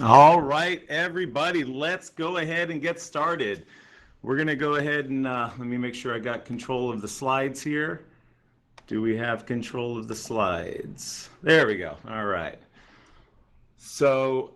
All right, everybody, let's go ahead and get started. We're going to go ahead and let me make sure I got control of the slides here. Do we have control of the slides? There we go. All right. So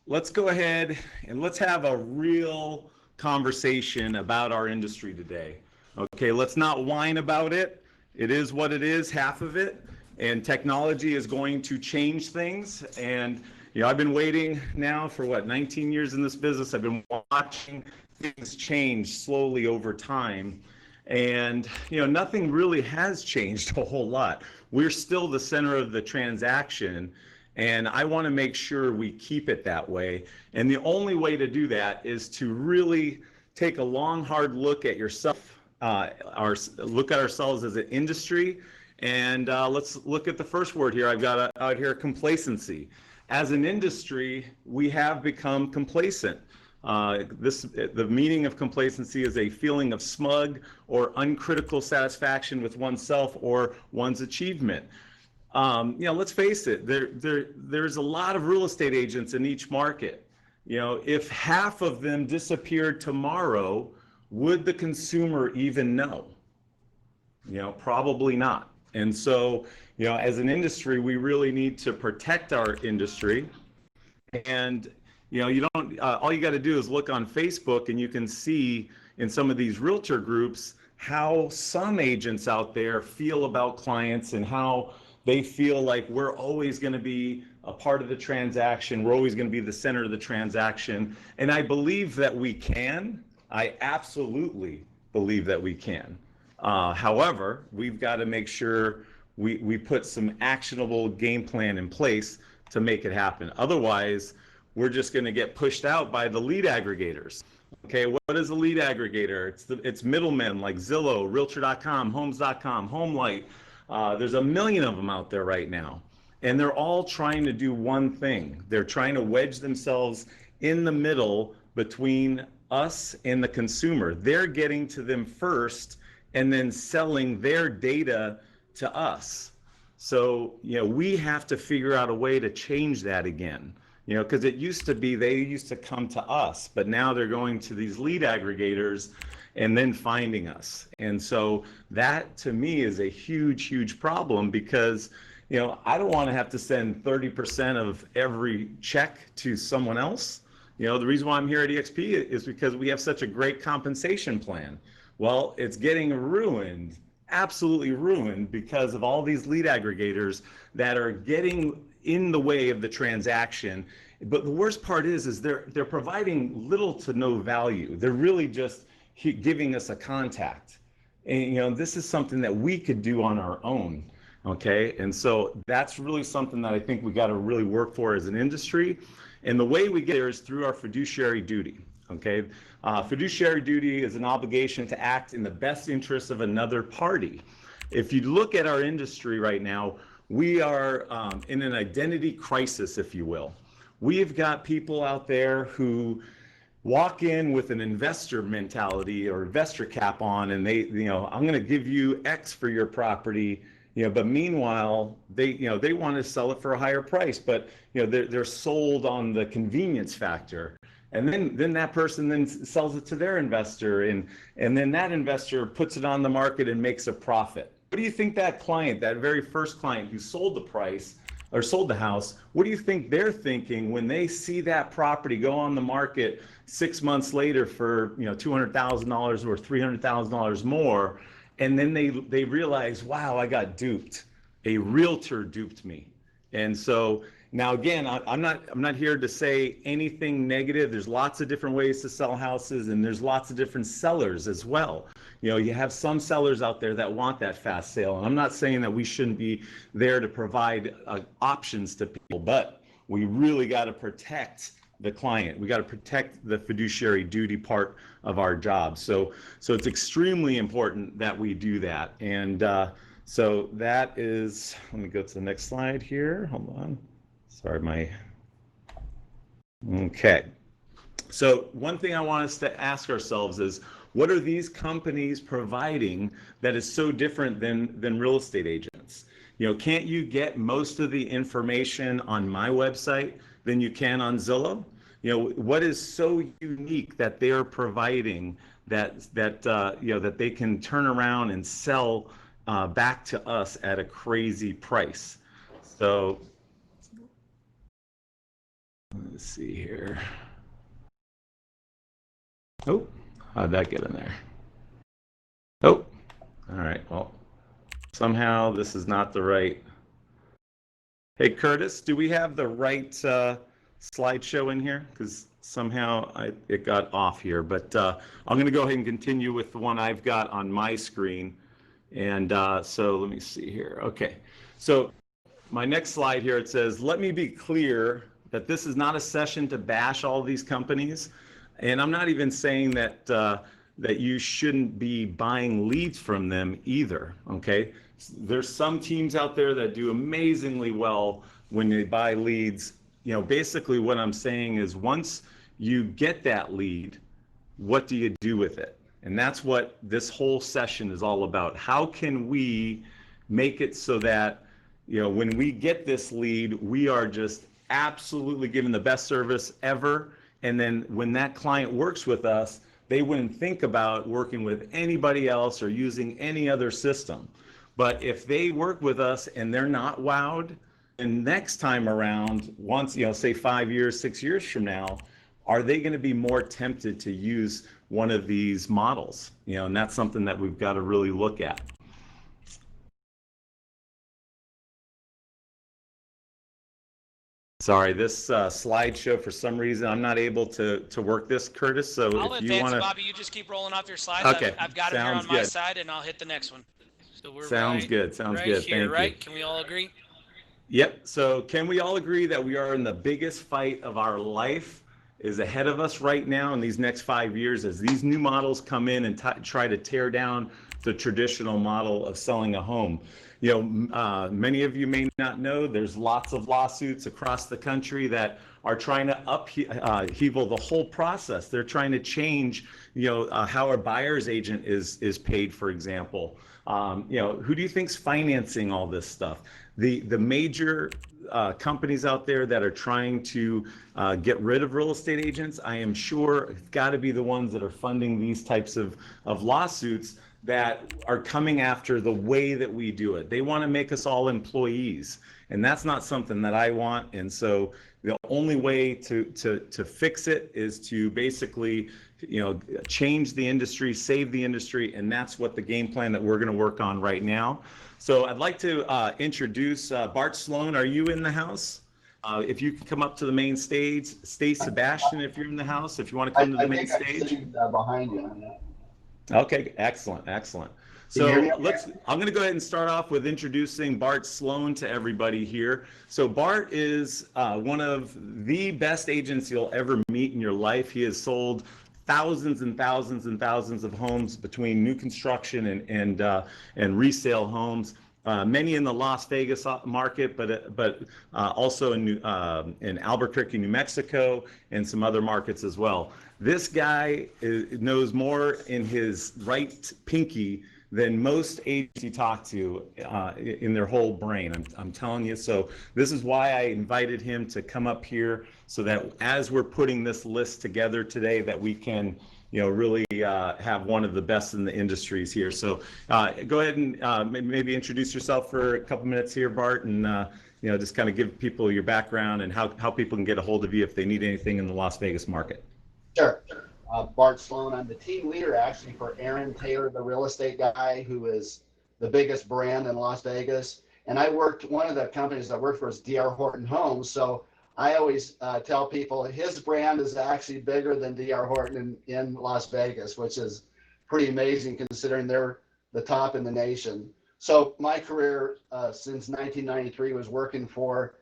let's go ahead and let's have a real conversation about our industry today. Okay, let's not whine about it. It is what it is, half of it. And technology is going to change things. And, I've been waiting now for 19 years in this business. I've been watching things change slowly over time. And, nothing really has changed a whole lot. We're still the center of the transaction. And I want to make sure we keep it that way. And the only way to do that is to really take a long, hard look at yourself, look at ourselves as an industry. And let's look at the first word here. I've got out here, complacency. As an industry, we have become complacent. The meaning of complacency is a feeling of smug or uncritical satisfaction with oneself or one's achievement. Let's face it, there's a lot of real estate agents in each market. If half of them disappeared tomorrow, would the consumer even know? Probably not. And so, as an industry, we really need to protect our industry. And, you don't, all you got to do is look on Facebook and you can see in some of these realtor groups how some agents out there feel about clients and how they feel like we're always going to be a part of the transaction. We're always going to be the center of the transaction. And I believe that we can. I absolutely believe that we can. However, we've got to make sure we put some actionable game plan in place to make it happen. Otherwise, we're just going to get pushed out by the lead aggregators. Okay, what is a lead aggregator? It's middlemen like Zillow, Realtor.com, Homes.com, HomeLight. There's a million of them out there right now. And they're all trying to do one thing. They're trying to wedge themselves in the middle between us and the consumer. They're getting to them first and then selling their data to us. So, we have to figure out a way to change that again. Because it used to be they used to come to us, but now they're going to these lead aggregators and then finding us. And so that to me is a huge, huge problem because, I don't want to have to send 30% of every check to someone else. The reason why I'm here at EXP is because we have such a great compensation plan. Well, it's getting ruined, absolutely ruined, because of all these lead aggregators that are getting in the way of the transaction. But the worst part is they're providing little to no value. They're really just giving us a contact. And this is something that we could do on our own. Okay, and so that's really something that I think we got to really work for as an industry. And the way we get there is through our fiduciary duty. Okay, fiduciary duty is an obligation to act in the best interest of another party. If you look at our industry right now, we are in an identity crisis, if you will. We've got people out there who walk in with an investor mentality or investor cap on, and I'm going to give you X for your property. But meanwhile, they want to sell it for a higher price, but they're sold on the convenience factor. And then that person then sells it to their investor, and then that investor puts it on the market and makes a profit. What do you think that client, that very first client who sold the price or sold the house, what do you think they're thinking when they see that property go on the market 6 months later for $200,000 or $300,000 more, and then they realize, wow, I got duped. A realtor duped me. And so now again, I'm not here to say anything negative. There's lots of different ways to sell houses, and there's lots of different sellers as well. You have some sellers out there that want that fast sale, and I'm not saying that we shouldn't be there to provide options to people, but we really got to protect the client. We got to protect the fiduciary duty part of our job. So it's extremely important that we do that. And so that is, let me go to the next slide here. Hold on. Sorry, okay. So one thing I want us to ask ourselves is, what are these companies providing that is so different than real estate agents? Can't you get most of the information on my website than you can on Zillow? You know, what is so unique that they're providing that they can turn around and sell back to us at a crazy price? So let's see here. Oh, how'd that get in there? Oh, all right. Well, somehow this is not the right. Hey, Kirtus, do we have the right slideshow in here? Because somehow it got off here. But I'm going to go ahead and continue with the one I've got on my screen. And so let me see here. Okay. So my next slide here, it says, let me be clear that this is not a session to bash all these companies. And I'm not even saying that you shouldn't be buying leads from them either, okay? There's some teams out there that do amazingly well when they buy leads. You know, basically what I'm saying is once you get that lead, what do you do with it? And that's what this whole session is all about. How can we make it so that, you know, when we get this lead, we are just absolutely giving the best service ever. And then when that client works with us, they wouldn't think about working with anybody else or using any other system. But if they work with us and they're not wowed, and next time around, once, you know, say 5 years, 6 years from now, are they going to be more tempted to use one of these models? You know, and that's something that we've got to really look at. Sorry, this slideshow, for some reason, I'm not able to work this, Kirtus. So I'll if you advance want it, to, Bobby. You just keep rolling off your slides. okay, I've got them here on sounds my good. side, and I'll hit the next one. So we're Sounds right, good. Sounds right good. here, Thank right? you. Can we all agree? Yep. So can we all agree that we are in the biggest fight of our life is ahead of us right now in these next 5 years as these new models come in and try to tear down the traditional model of selling a home. You know, many of you may not know there's lots of lawsuits across the country that are trying to upheaval the whole process. They're trying to change, you know, how a buyer's agent is paid, for example. You know, who do you think's financing all this stuff? The major companies out there that are trying to get rid of real estate agents, I am sure have got to be the ones that are funding these types of lawsuits that are coming after the way that we do it. They want to make us all employees, and that's not something that I want. And so the only way to fix it is to basically, you know, change the industry, save the industry, and that's what the game plan that we're going to work on right now. So I'd like to introduce Bart Sloan. Are you in the house? If you can come up to the main stage. Stay Sebastian, if you're in the house, if you want to come to the main think I'm stage. sitting behind you on that. Okay, excellent, excellent. Can you hear me So okay? I'm going to go ahead and start off with introducing Bart Sloan to everybody here. So Bart is one of the best agents you'll ever meet in your life. He has sold thousands and thousands and thousands of homes between new construction and resale homes. Many in the Las Vegas market, but also in Albuquerque, New Mexico, and some other markets as well. This guy knows more in his right pinky than most agents you talk to in their whole brain. I'm telling you. So this is why I invited him to come up here so that as we're putting this list together today, that we can, you know, really have one of the best in the industries here. So go ahead and maybe introduce yourself for a couple minutes here, Bart, and you know, just kind of give people your background and how people can get a hold of you if they need anything in the Las Vegas market. Sure. Bart Sloan. I'm the team leader actually for Aaron Taylor, the real estate guy who is the biggest brand in Las Vegas. And one of the companies I worked for is D.R. Horton Homes. So I always tell people his brand is actually bigger than D.R. Horton in Las Vegas, which is pretty amazing considering they're the top in the nation. So my career since 1993 was working for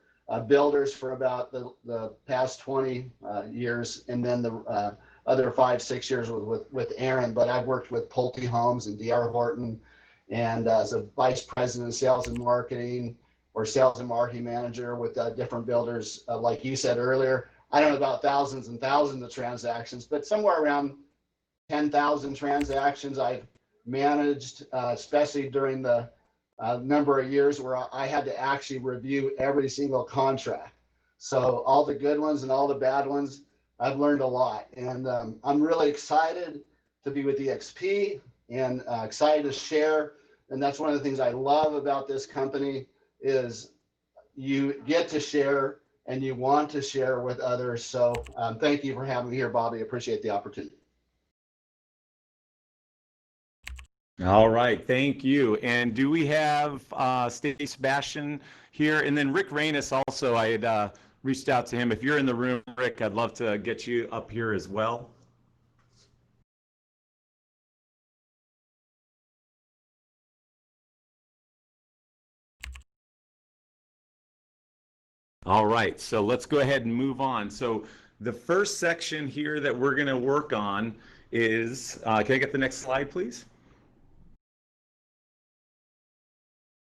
builders for about the past 20 years, and then the other 5-6 years with Aaron. But I've worked with Pulte Homes and D.R. Horton, and as a vice president of sales and marketing or sales and marketing manager with different builders. Like you said earlier, I don't know about thousands and thousands of transactions, but somewhere around 10,000 transactions I've managed, especially during the number of years where I had to actually review every single contract. So all the good ones and all the bad ones, I've learned a lot. And I'm really excited to be with EXP and excited to share. And that's one of the things I love about this company is you get to share and you want to share with others. So thank you for having me here, Bobby. Appreciate the opportunity. All right, thank you. And do we have Stacey Sebastian here? And then Rick Reynes also, I had reached out to him. If you're in the room, Rick, I'd love to get you up here as well. All right, so let's go ahead and move on. So the first section here that we're going to work on is, can I get the next slide, please?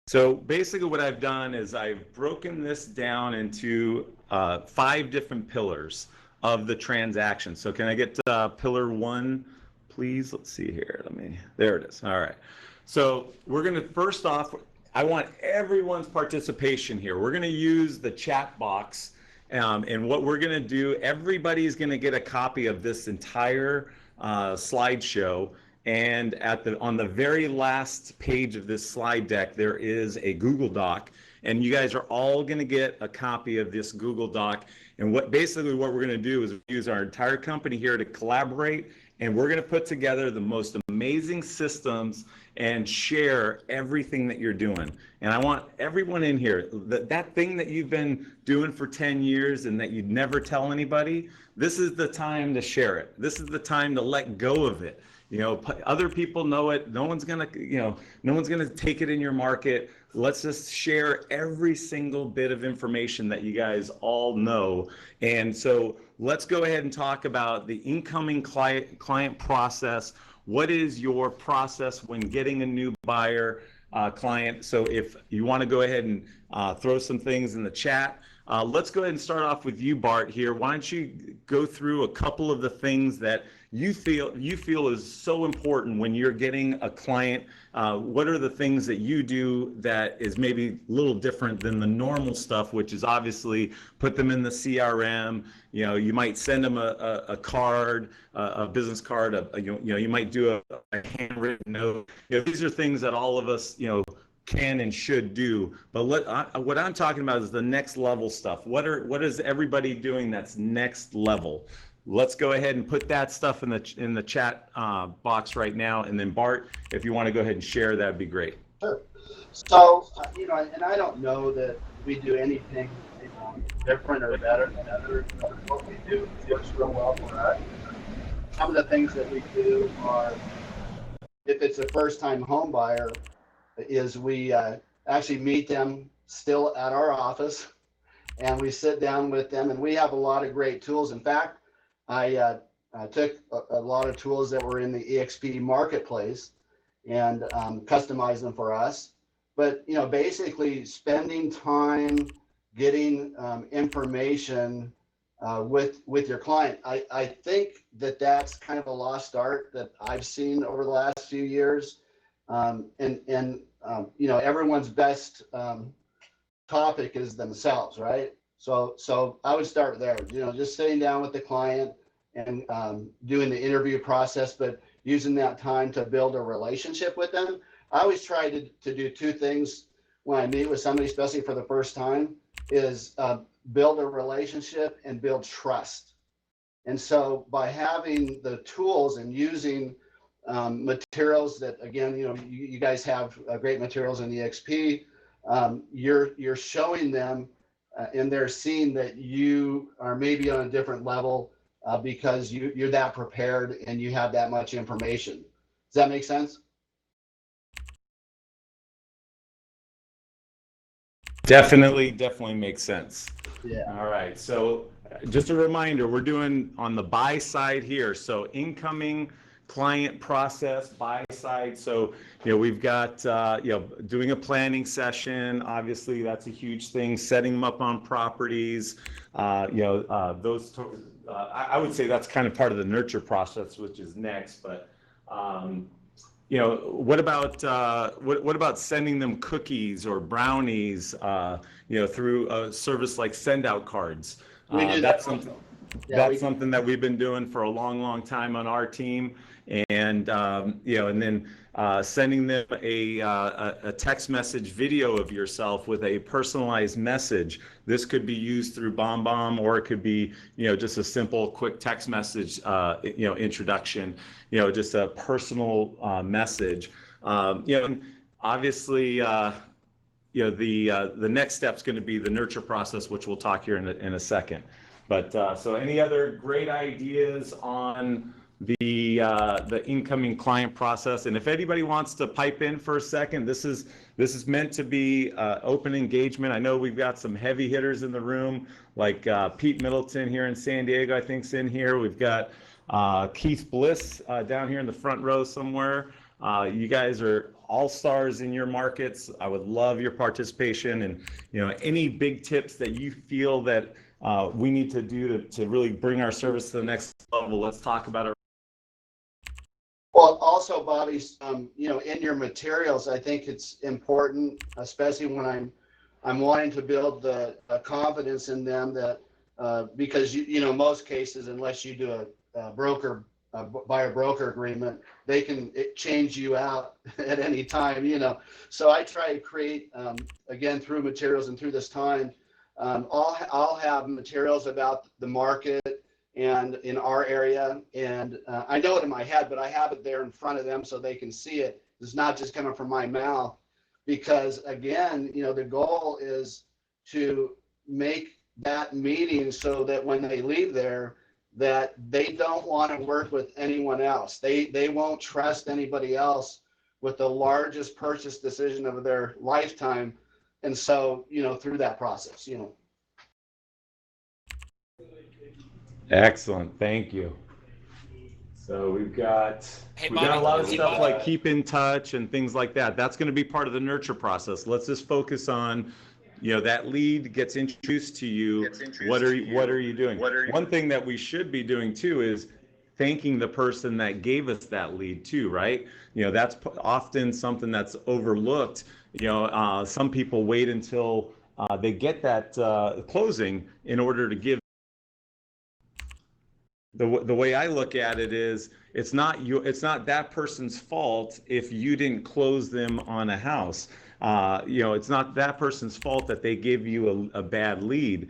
So basically what I've done is I've broken this down into 5 different pillars of the transaction. So can I get pillar 1, please? Let's see here. There it is. All right. So we're going to, first off, I want everyone's participation here. We're going to use the chat box. And what we're going to do, everybody's going to get a copy of this entire slideshow. And on the very last page of this slide deck, there is a Google Doc, and you guys are all going to get a copy of this Google Doc. And basically what we're going to do is use our entire company here to collaborate, and we're going to put together the most amazing systems and share everything that you're doing. And I want everyone in here, that thing that you've been doing for 10 years and that you'd never tell anybody, this is the time to share it. This is the time to let go of it. You know, other people know it. No one's gonna, no one's gonna take it in your market. Let's just share every single bit of information that you guys all know. And so let's go ahead and talk about the incoming client process. What is your process when getting a new buyer client? So if you want to go ahead and throw some things in the chat. Let's go ahead and start off with you, Bart, here. Why don't you go through a couple of the things that you feel is so important when you're getting a client? What are the things that you do that is maybe a little different than the normal stuff, which is obviously put them in the CRM? You know, you might send them a card, a business card. You might do a handwritten note. These are things that all of us, can and should do. But what I'm talking about is the next level stuff. What is everybody doing that's next level? Let's go ahead and put that stuff in the chat box right now. And then Bart, if you want to go ahead and share, that'd be great. Sure. So, and I don't know that we do anything different or better than others. What we do works real well for us. Some of the things that we do are, if it's a first-time home buyer, is we actually meet them still at our office, and we sit down with them, and we have a lot of great tools. In fact, I took a lot of tools that were in the EXP marketplace and customized them for us. But basically spending time getting information with your client. I think that's kind of a lost art that I've seen over the last few years. Everyone's best topic is themselves, right? So I would start there, just sitting down with the client and doing the interview process, but using that time to build a relationship with them. I always try to do 2 things when I meet with somebody, especially for the first time, is build a relationship and build trust. And so by having the tools and using materials that, again, you guys have great materials in the EXP, you're showing them and they're seeing that you are maybe on a different level because you're that prepared and you have that much information. Does that make sense? Definitely makes sense. Yeah. All right. So just a reminder, we're doing on the buy side here. So incoming client process, buy side. So, we've got, doing a planning session. Obviously, that's a huge thing. Setting them up on properties. I would say that's kind of part of the nurture process, which is next. But what about what about sending them cookies or brownies, through a service like send out cards? We do That's that. something Yeah, that's something that we've been doing for a long, long time on our team, and and then sending them a text message video of yourself with a personalized message. This could be used through BombBomb, or it could be just a simple, quick text message, introduction. Just a personal message. And obviously. The next step is going to be the nurture process, which we'll talk here in a second. But so any other great ideas on the incoming client process? And if anybody wants to pipe in for a second, this is meant to be open engagement. I know we've got some heavy hitters in the room, like Pete Middleton here in San Diego, I think's in here. We've got Keith Bliss down here in the front row somewhere. You guys are all stars in your markets. I would love your participation, and any big tips that you feel that we need to do to really bring our service to the next level. Let's talk about it. Well, also, Bobby, in your materials, I think it's important, especially when I'm wanting to build the confidence in them, that because most cases, unless you do a buyer broker agreement, they can change you out at any time. So I try to create, again, through materials and through this time, I'll have materials about the market and in our area, and I know it in my head, but I have it there in front of them so they can see it. It's not just coming from my mouth, because again, the goal is to make that meeting so that when they leave there, that they don't want to work with anyone else. They won't trust anybody else with the largest purchase decision of their lifetime. And so, through that process, Excellent, thank you. So we've got a lot of stuff like keep in touch and things like that. That's going to be part of the nurture process. Let's just focus on that lead gets introduced to you. What are you doing? One thing that we should be doing too is thanking the person that gave us that lead too, right? That's often something that's overlooked. Some people wait until they get that closing in order to give. The way I look at it is, it's not that person's fault if you didn't close them on a house. It's not that person's fault that they give you a bad lead.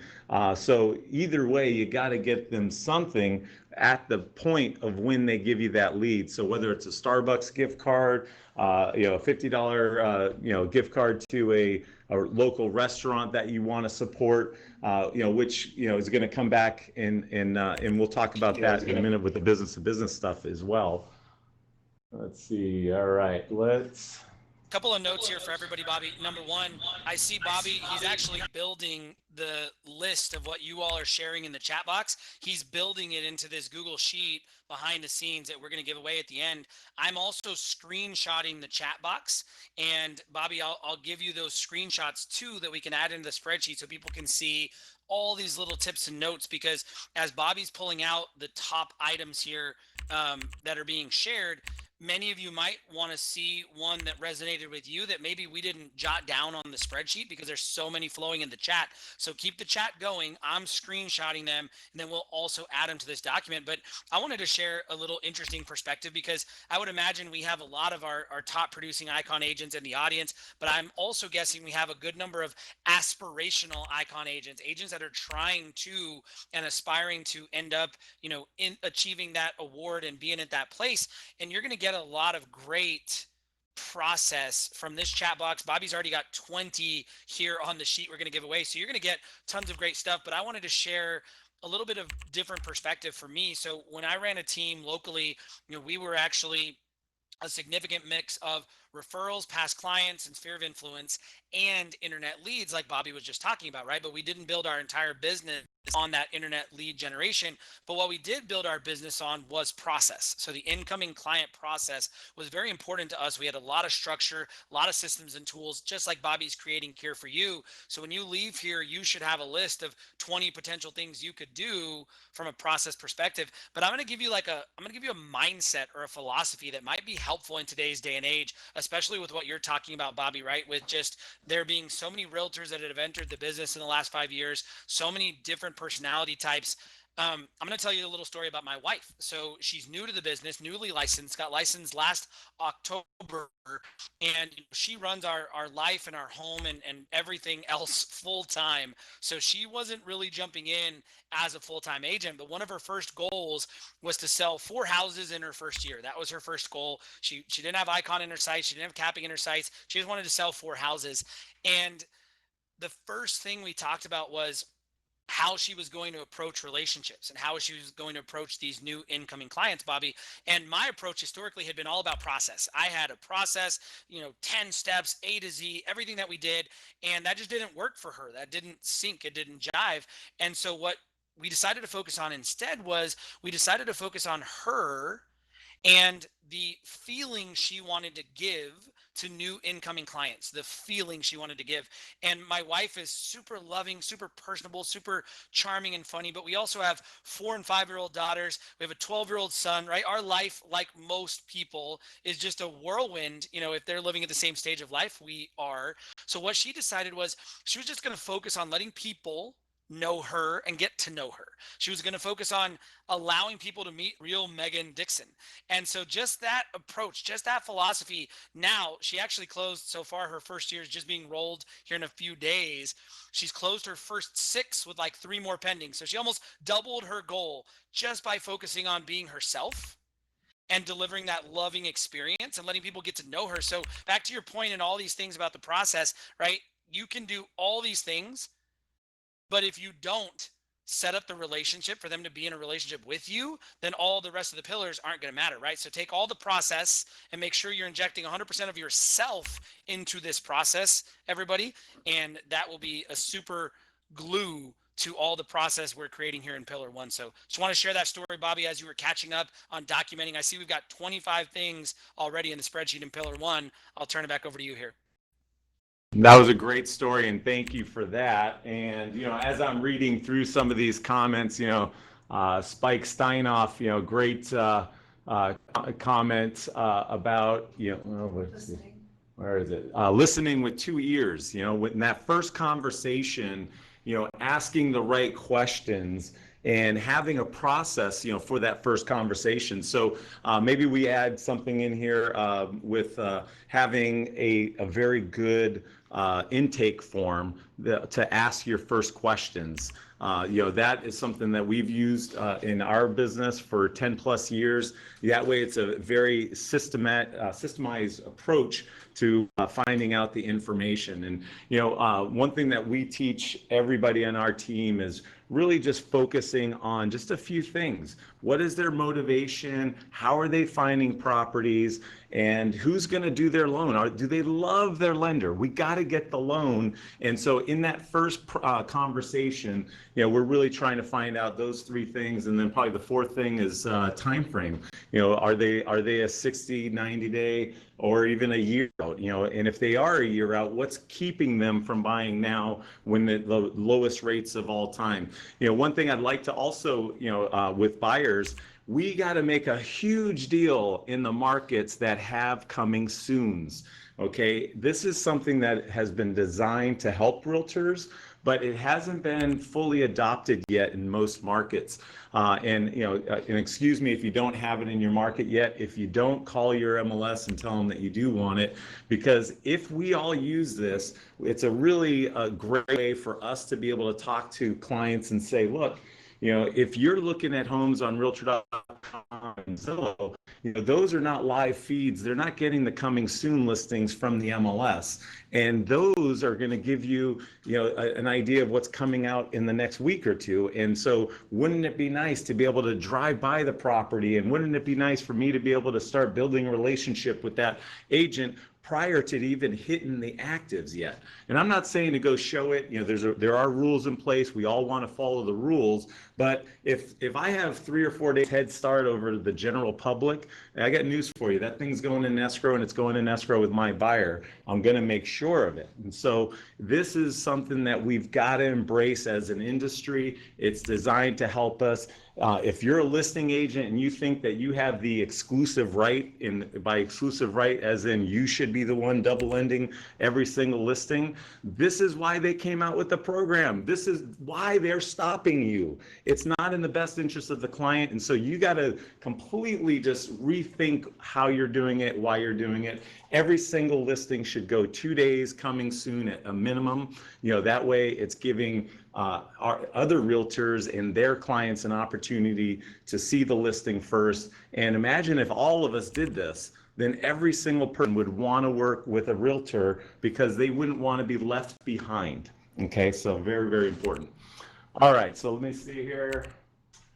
So either way, you got to get them something at the point of when they give you that lead. So whether it's a Starbucks gift card, a $50 gift card to a local restaurant that you want to support, which is going to come back, and we'll talk about that in a minute with the business to business stuff as well. Let's see. All right, let's. Couple of notes here for everybody, Bobby. Number one, I see Bobby, he's actually building the list of what you all are sharing in the chat box. He's building it into this Google Sheet behind the scenes that we're going to give away at the end. I'm also screenshotting the chat box, and Bobby, I'll give you those screenshots too that we can add into the spreadsheet so people can see all these little tips and notes, because as Bobby's pulling out the top items here that are being shared, many of you might want to see one that resonated with you that maybe we didn't jot down on the spreadsheet because there's so many flowing in the chat. So keep the chat going. I'm screenshotting them, and then we'll also add them to this document. But I wanted to share a little interesting perspective, because I would imagine we have a lot of our top producing icon agents in the audience, but I'm also guessing we have a good number of aspirational icon agents that are trying to and aspiring to end up, in achieving that award and being at that place. And you're going to get a lot of great process from this chat box. Bobby's already got 20 here on the sheet we're going to give away. So you're going to get tons of great stuff, but I wanted to share a little bit of different perspective for me. So when I ran a team locally, we were actually a significant mix of referrals, past clients, and sphere of influence, and internet leads like Bobby was just talking about, right? But we didn't build our entire business on that internet lead generation. But what we did build our business on was process. So the incoming client process was very important to us. We had a lot of structure, a lot of systems and tools, just like Bobby's creating here for you. So when you leave here, you should have a list of 20 potential things you could do from a process perspective. But I'm going to give you a mindset or a philosophy that might be helpful in today's day and age, especially with what you're talking about, Bobby, right? With just there being so many realtors that have entered the business in the last 5 years, so many different personality types. I'm going to tell you a little story about my wife. So she's new to the business, newly licensed, got licensed last October, and she runs our life and our home and everything else full time. So she wasn't really jumping in as a full-time agent, but one of her first goals was to sell 4 houses in her first year. That was her first goal. She didn't have icon in her sites. She didn't have capping in her sites. She just wanted to sell 4 houses. And the first thing we talked about was how she was going to approach relationships and how she was going to approach these new incoming clients, Bobby. And my approach historically had been all about process. I had a process, 10 steps, A to Z, everything that we did. And that just didn't work for her. That didn't sync. It didn't jive. And so what we decided to focus on instead was we decided to focus on her and the feeling she wanted to give to new incoming clients, the feeling she wanted to give. And my wife is super loving, super personable, super charming and funny, but we also have 4 and 5-year-old daughters. We have a 12-year-old son, right? Our life, like most people, is just a whirlwind. If they're living at the same stage of life we are. So what she decided was she was just going to focus on letting people know her and get to know her. She was going to focus on allowing people to meet real Megan Dixon. And so just that approach, just that philosophy, now she actually closed so far, her first year is just being rolled here in a few days. She's closed her first 6 with like 3 more pending. So she almost doubled her goal just by focusing on being herself and delivering that loving experience and letting people get to know her. So back to your point and all these things about the process, right? You can do all these things, but if you don't set up the relationship for them to be in a relationship with you, then all the rest of the pillars aren't going to matter, right? So take all the process and make sure you're injecting 100% of yourself into this process, everybody. And that will be a super glue to all the process we're creating here in Pillar 1. So just want to share that story, Bobby, as you were catching up on documenting. I see we've got 25 things already in the spreadsheet in Pillar 1. I'll turn it back over to you here. That was a great story, and thank you for that. And as I'm reading through some of these comments, Spike Steinoff, great comment about where is it? Listening with 2 ears. In that first conversation, asking the right questions and having a process, for that first conversation. So maybe we add something in here with having a very good intake form to ask your first questions. That is something that we've used in our business for 10 plus years. That way it's a very systemized approach to finding out the information. And one thing that we teach everybody on our team is really just focusing on just a few things. What is their motivation? How are they finding properties? And who's going to do their loan? Do they love their lender? We got to get the loan. And so in that first conversation, we're really trying to find out those 3 things. And then probably the 4th thing is time frame. Are they a 60, 90 day or even a year out? And if they are a year out, what's keeping them from buying now when the lowest rates of all time? One thing I'd like to also, with buyers, we got to make a huge deal in the markets that have coming soons. Okay, this is something that has been designed to help realtors, but it hasn't been fully adopted yet in most markets. And excuse me if you don't have it in your market yet. If you don't, call your MLS and tell them that you do want it, because if we all use this, it's a really great way for us to be able to talk to clients and say, look, if you're looking at homes on Realtor.com and Zillow, those are not live feeds. They're not getting the coming soon listings from the MLS. And those are going to give you, an idea of what's coming out in the next week or 2. And so wouldn't it be nice to be able to drive by the property? And wouldn't it be nice for me to be able to start building a relationship with that agent prior to it even hitting the actives yet. And I'm not saying to go show it, there are rules in place. We all want to follow the rules, but if I have 3 or 4 days head start over the general public, I got news for you. That thing's going in escrow, and it's going in escrow with my buyer. I'm going to make sure of it. And so this is something that we've got to embrace as an industry. It's designed to help us. If you're a listing agent and you think that you have the exclusive right, by exclusive right as in you should be the one double ending every single listing, this is why they came out with the program. This is why they're stopping you. It's not in the best interest of the client. And so you got to completely just rethink how you're doing it, why you're doing it. Every single listing should go 2 days, coming soon at a minimum. That way it's giving our other realtors and their clients an opportunity to see the listing first. And imagine if all of us did this, then every single person would want to work with a realtor because they wouldn't want to be left behind. Okay, so very, very important. All right, so let me see here.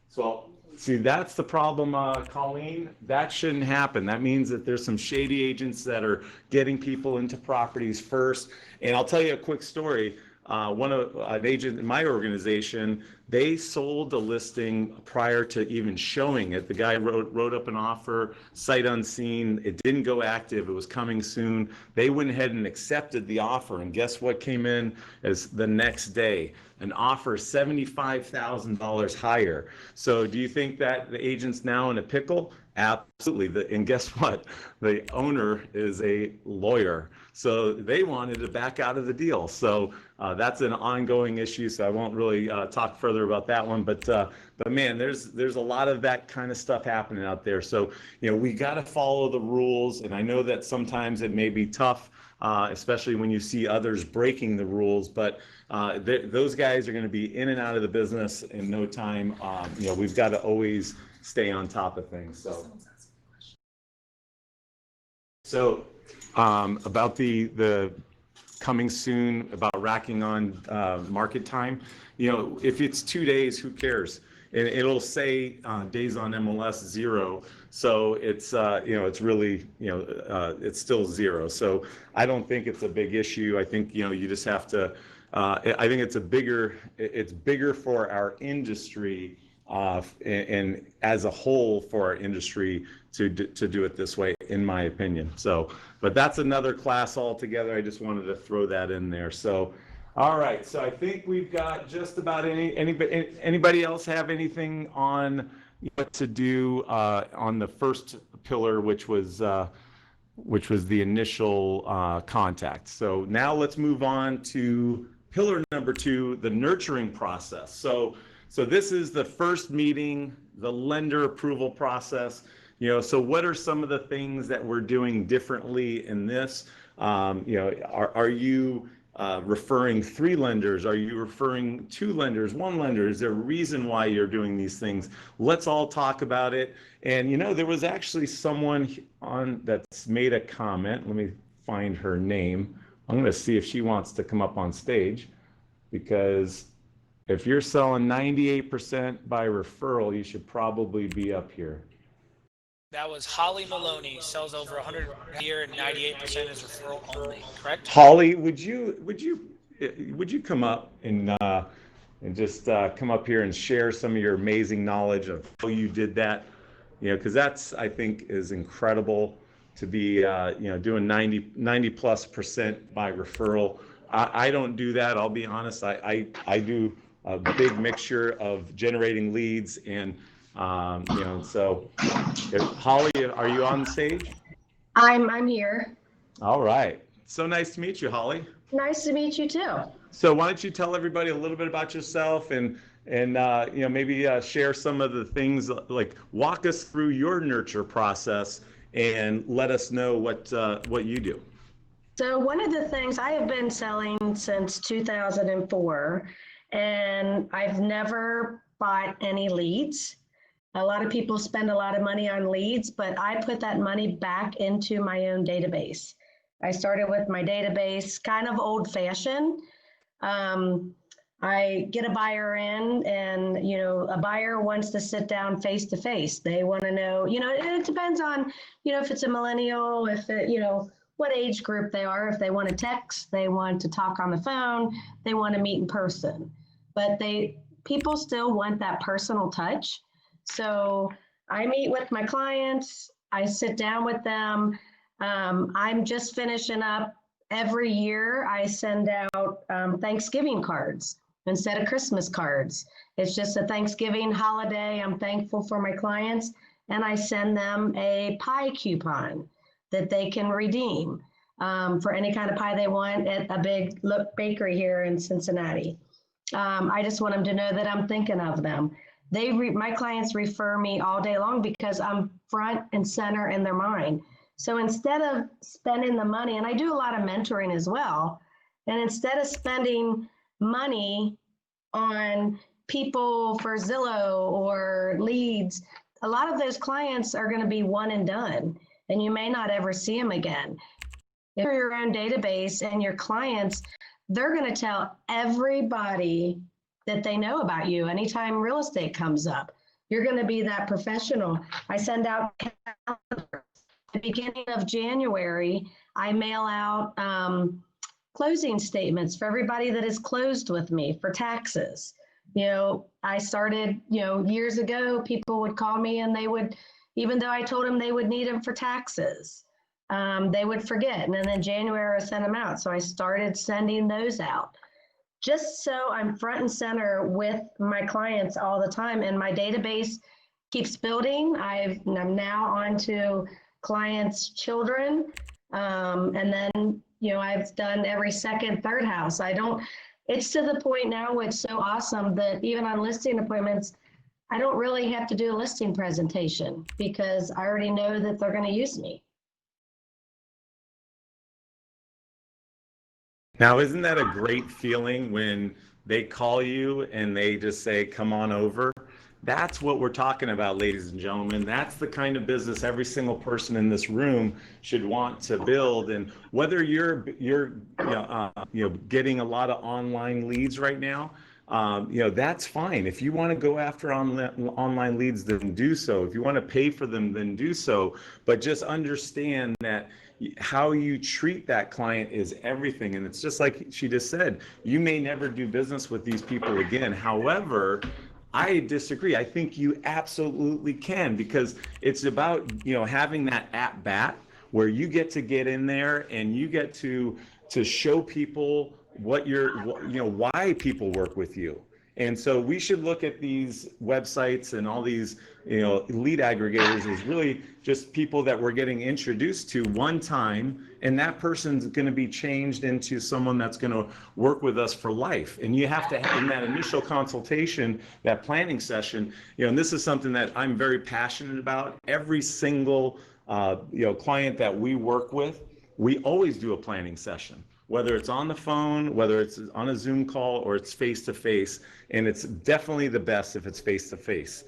So see, that's the problem, Colleen. That shouldn't happen. That means that there's some shady agents that are getting people into properties first. And I'll tell you a quick story. An agent in my organization, they sold the listing prior to even showing it. The guy wrote up an offer, sight unseen. It didn't go active. It was coming soon. They went ahead and accepted the offer. And guess what came in as the next day? An offer $75,000 higher. So do you think that the agent's now in a pickle? Absolutely. And guess what? The owner is a lawyer. So they wanted to back out of the deal. So that's an ongoing issue. So I won't really talk further about that one. But man, there's a lot of that kind of stuff happening out there. So we got to follow the rules. And I know that sometimes it may be tough, especially when you see others breaking the rules. But those guys are going to be in and out of the business in no time. We've got to always stay on top of things. So about the coming soon, about racking on market time, if it's 2 days, who cares? And it'll say days on MLS 0. So it's it's really it's still 0. So I don't think it's a big issue. I think you just have to. I think it's bigger for our industry and as a whole for our industry to do it this way, in my opinion. So, but that's another class altogether. I just wanted to throw that in there. So, all right. So I think we've got just about anybody else have anything on what to do on the first pillar, which was the initial contact. So now let's move on to pillar number 2, the nurturing process. So this is the first meeting, the lender approval process. So what are some of the things that we're doing differently in this? Are you referring 3 lenders? Are you referring 2 lenders, 1 lender? Is there a reason why you're doing these things? Let's all talk about it. And there was actually someone that's made a comment. Let me find her name. I'm going to see if she wants to come up on stage, because if you're selling 98% by referral, you should probably be up here. That was Holly Maloney, sells over 100 a year and 98% is referral only, correct? Holly, would you come up and just come up here and share some of your amazing knowledge of how you did that? Because that's, I think, is incredible to be doing 90+% by referral. I don't do that. I'll be honest. I do a big mixture of generating leads and so Holly, are you on stage? I'm here. All right. So nice to meet you, Holly. Nice to meet you too. So why don't you tell everybody a little bit about yourself and maybe share some of the things, like walk us through your nurture process and let us know what you do. So one of the things, I have been selling since 2004, and I've never bought any leads. A lot of people spend a lot of money on leads, but I put that money back into my own database. I started with my database, kind of old fashioned. I get a buyer in, and a buyer wants to sit down face to face. They want to know, it depends on, if it's a millennial, if it, what age group they are. If they want to text, they want to talk on the phone, they want to meet in person. But people still want that personal touch. So I meet with my clients, I sit down with them. I'm just finishing up. Every year I send out Thanksgiving cards instead of Christmas cards. It's just a Thanksgiving holiday. I'm thankful for my clients, and I send them a pie coupon that they can redeem for any kind of pie they want at a big bakery here in Cincinnati. I just want them to know that I'm thinking of them. My clients refer me all day long because I'm front and center in their mind. So instead of spending the money, and I do a lot of mentoring as well, and instead of spending money on people for Zillow or leads, a lot of those clients are going to be one and done, and you may not ever see them again. If you're your own database and your clients, they're going to tell everybody that they know about you anytime real estate comes up. You're going to be that professional. I send out calendars. At the beginning of January, I mail out closing statements for everybody that has closed with me for taxes. I started, years ago, people would call me and they would, even though I told them they would need them for taxes, they would forget. And then in January, I sent them out. So I started sending those out just so I'm front and center with my clients all the time. And my database keeps building. I'm now on to clients' children. And then, I've done every second, third house. It's to the point now where it's so awesome that even on listing appointments, I don't really have to do a listing presentation because I already know that they're going to use me. Now, isn't that a great feeling when they call you and they just say, come on over? That's what we're talking about, ladies and gentlemen. That's the kind of business every single person in this room should want to build. And whether you're getting a lot of online leads right now, that's fine. If you want to go after online leads, then do so. If you want to pay for them, then do so. But just understand that how you treat that client is everything. And it's just like she just said, you may never do business with these people again. However, I disagree. I think you absolutely can, because it's about, having that at bat where you get in there and you get to show people why people work with you. And so we should look at these websites and all these, lead aggregators as really just people that we're getting introduced to one time, and that person's going to be changed into someone that's going to work with us for life. And you have to have in that initial consultation, that planning session, and this is something that I'm very passionate about. Every single, client that we work with, we always do a planning session. Whether it's on the phone, whether it's on a Zoom call, or it's face-to-face, and it's definitely the best if it's face-to-face.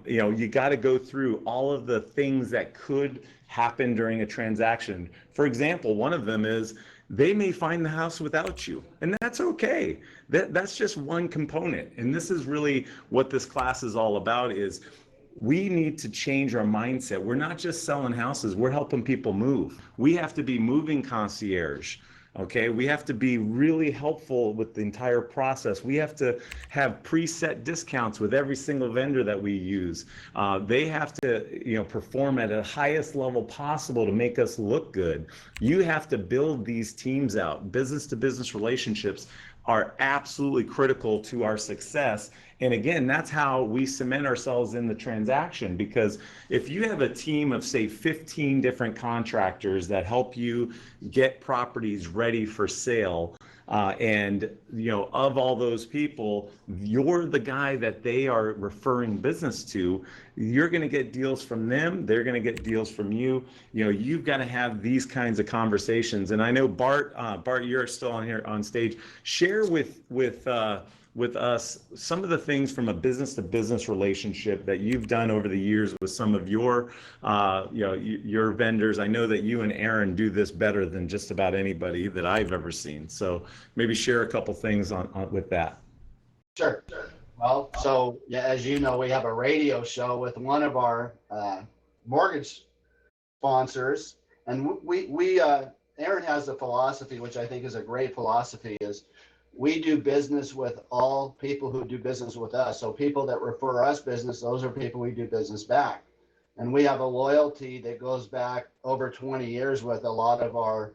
You got to go through all of the things that could happen during a transaction. For example, one of them is they may find the house without you, and that's okay. That's just one component. And this is really what this class is all about, is we need to change our mindset. We're not just selling houses, we're helping people move. We have to be moving concierge. Okay, we have to be really helpful with the entire process. We have to have preset discounts with every single vendor that we use. They have to, perform at the highest level possible to make us look good. You have to build these teams out. Business to business relationships are absolutely critical to our success. And again, that's how we cement ourselves in the transaction, because if you have a team of, say, 15 different contractors that help you get properties ready for sale, and of all those people, you're the guy that they are referring business to, you're going to get deals from them, they're going to get deals from you. You've got to have these kinds of conversations. And I know Bart, you're still on here on stage. Share with us some of the things from a business to business relationship that you've done over the years with some of your your vendors. I know that you and Aaron do this better than just about anybody that I've ever seen. So maybe share a couple things on with that. Sure. Well, so as you know, we have a radio show with one of our mortgage sponsors, And Aaron has a philosophy, which I think is a great philosophy, is we do business with all people who do business with us. So people that refer us business, those are people we do business back. And we have a loyalty that goes back over 20 years with a lot of our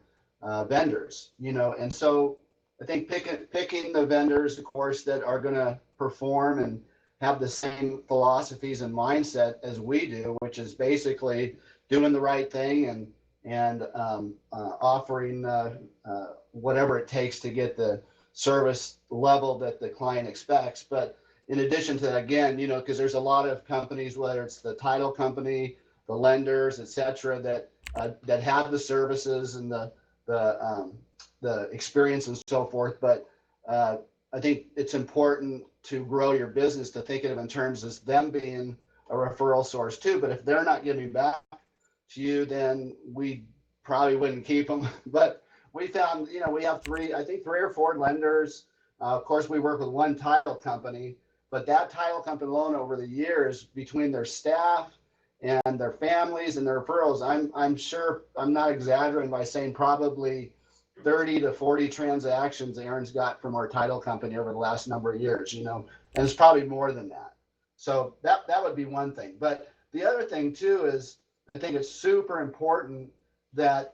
vendors, you know. And so I think picking the vendors, of course, that are going to perform and have the same philosophies and mindset as we do, which is basically doing the right thing and offering whatever it takes to get the service level that the client expects. But in addition to that, again, you know, because there's a lot of companies, whether it's the title company, the lenders, et cetera, that have the services and the experience and so forth. But I think it's important to grow your business to think of it in terms of them being a referral source too. But if they're not giving back to you, then we probably wouldn't keep them. But we found, you know, we have three or four lenders. Of course, we work with one title company, but that title company alone over the years, between their staff and their families and their referrals, I'm sure, I'm not exaggerating by saying probably 30 to 40 transactions Aaron's got from our title company over the last number of years, you know, and it's probably more than that. So that would be one thing. But the other thing too is I think it's super important that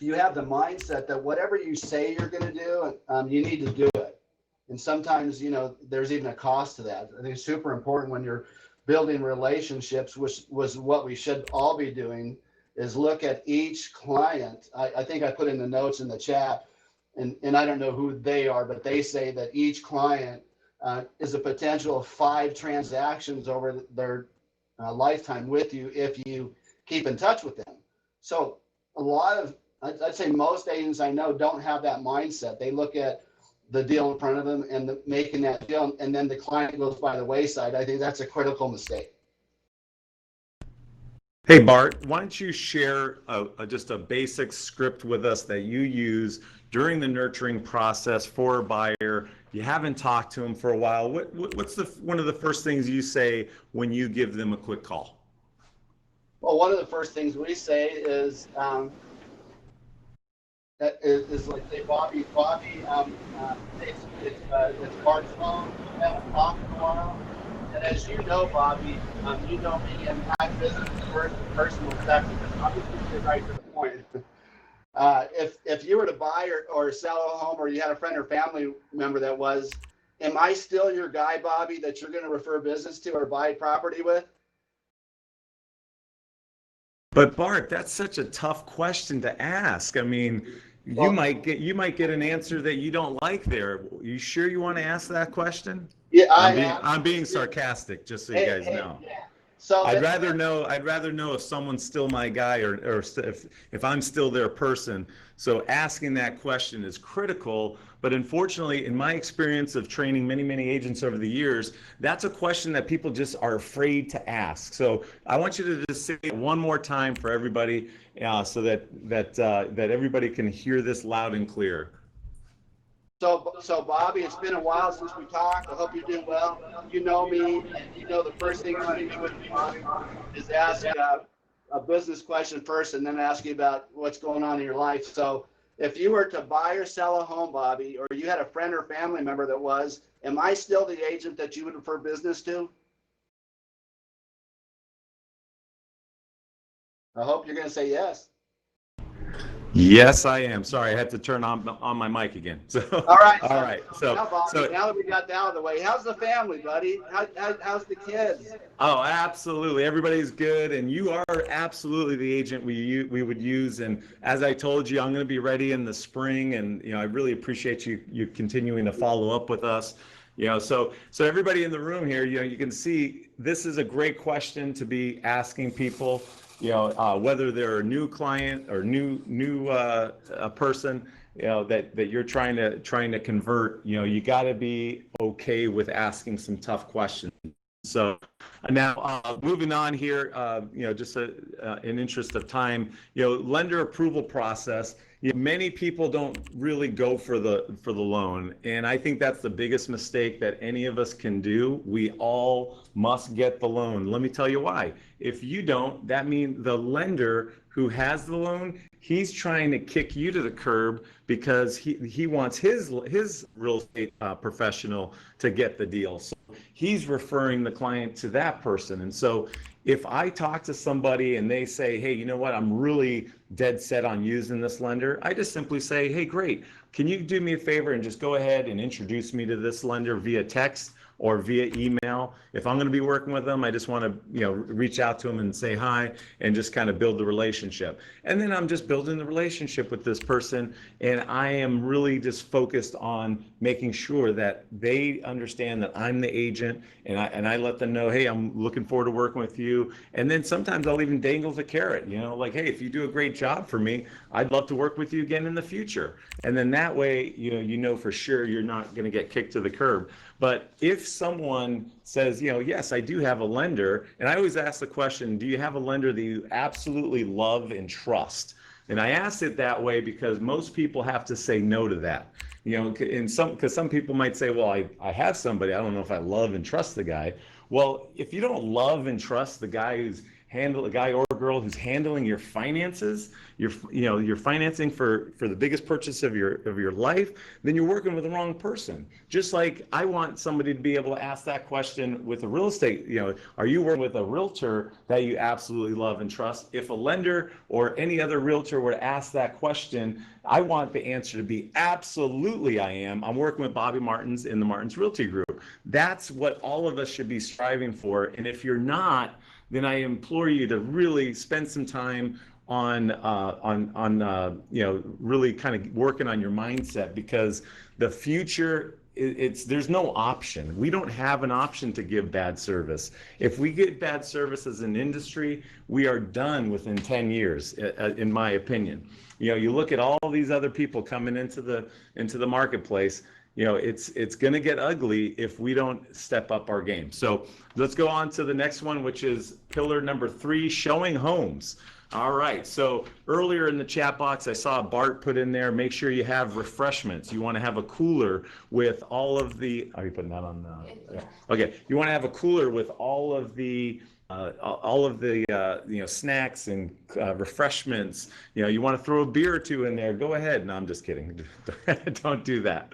you have the mindset that whatever you say you're going to do, you need to do it. And sometimes, you know, there's even a cost to that. I think it's super important when you're building relationships, which was what we should all be doing, is look at each client. I think I put in the notes in the chat, and I don't know who they are, but they say that each client is a potential of 5 transactions over their lifetime with you if you keep in touch with them. So a lot of, I'd say most agents I know don't have that mindset. They look at the deal in front of them and making that deal, and then the client goes by the wayside. I think that's a critical mistake. Hey, Bart, why don't you share just a basic script with us that you use during the nurturing process for a buyer? You haven't talked to them for a while. What's one of the first things you say when you give them a quick call? Well, one of the first things we say is like, say, Bobby, it's Bart's phone. We haven't talked in a while. And as you know, Bobby, you know me, and my business is first and personal second. I'll just get right to the point. If you were to buy or sell a home, or you had a friend or family member that was, am I still your guy, Bobby, that you're going to refer business to or buy property with? But Bart, that's such a tough question to ask. I mean, you might get an answer that you don't like there. You sure you want to ask that question? Yeah, I'm being sarcastic, just so you guys know. Yeah. So I'd rather know if someone's still my guy or if I'm still their person. So asking that question is critical. But unfortunately, in my experience of training many agents over the years, that's a question that people just are afraid to ask. So I want you to just say it one more time for everybody, so that everybody can hear this loud and clear. So Bobby, it's been a while since we talked. I hope you're doing well. You know me, and you know the first thing I'm going to do with you, Bobby, is ask a business question first, and then ask you about what's going on in your life. So if you were to buy or sell a home, Bobby, or you had a friend or family member that was, am I still the agent that you would refer business to? I hope you're going to say yes. Yes, I am. Sorry, I had to turn on my mic again. So, all right. So, now that we got that out of the way, how's the family, buddy? How's the kids? Oh, absolutely. Everybody's good, and you are absolutely the agent we would use. And as I told you, I'm going to be ready in the spring, and I really appreciate you continuing to follow up with us. So everybody in the room here, you can see this is a great question to be asking people. Whether they're a new client or new person, that you're trying to convert, you got to be okay with asking some tough questions. So now moving on here, just in interest of time, lender approval process. Yeah, many people don't really go for the loan, and I think that's the biggest mistake that any of us can do. We all must get the loan. Let me tell you why. If you don't, that means the lender who has the loan, he's trying to kick you to the curb because he wants his real estate professional to get the deal. So he's referring the client to that person. And so if I talk to somebody and they say, hey, you know what, I'm really dead set on using this lender, I just simply say, hey, great. Can you do me a favor and just go ahead and introduce me to this lender via text or via email? If I'm going to be working with them, I just want to, reach out to them and say hi and just kind of build the relationship. And then I'm just building the relationship with this person, and I am really just focused on making sure that they understand that I'm the agent, and I let them know, hey, I'm looking forward to working with you. And then sometimes I'll even dangle the carrot, like, hey, if you do a great job for me, I'd love to work with you again in the future. And then that way, you know for sure you're not going to get kicked to the curb. But if someone says, yes, I do have a lender, and I always ask the question, do you have a lender that you absolutely love and trust? And I ask it that way because most people have to say no to that. Because some people might say, well, I have somebody, I don't know if I love and trust the guy. Well, if you don't love and trust the guy or girl who's handling your finances, your financing for the biggest purchase of your life, then you're working with the wrong person. Just like I want somebody to be able to ask that question with a real estate, are you working with a realtor that you absolutely love and trust? If a lender or any other realtor were to ask that question, I want the answer to be absolutely I am. I'm working with Bobby Martins in the Martins Realty Group. That's what all of us should be striving for. And if you're not, then I implore you to really spend some time on really kind of working on your mindset, because the future, there's no option. We don't have an option to give bad service. If we get bad service as an industry, we are done within 10 years, in my opinion. You look at all these other people coming into the marketplace. It's going to get ugly if we don't step up our game. So let's go on to the next one, which is pillar number 3, showing homes. All right. So earlier in the chat box, I saw Bart put in there, make sure you have refreshments. You want to have a cooler with all of the, are you putting that on? Yeah. Okay. You want to have a cooler with all of the snacks and refreshments. You want to throw a beer or two in there, go ahead. No, I'm just kidding. Don't do that.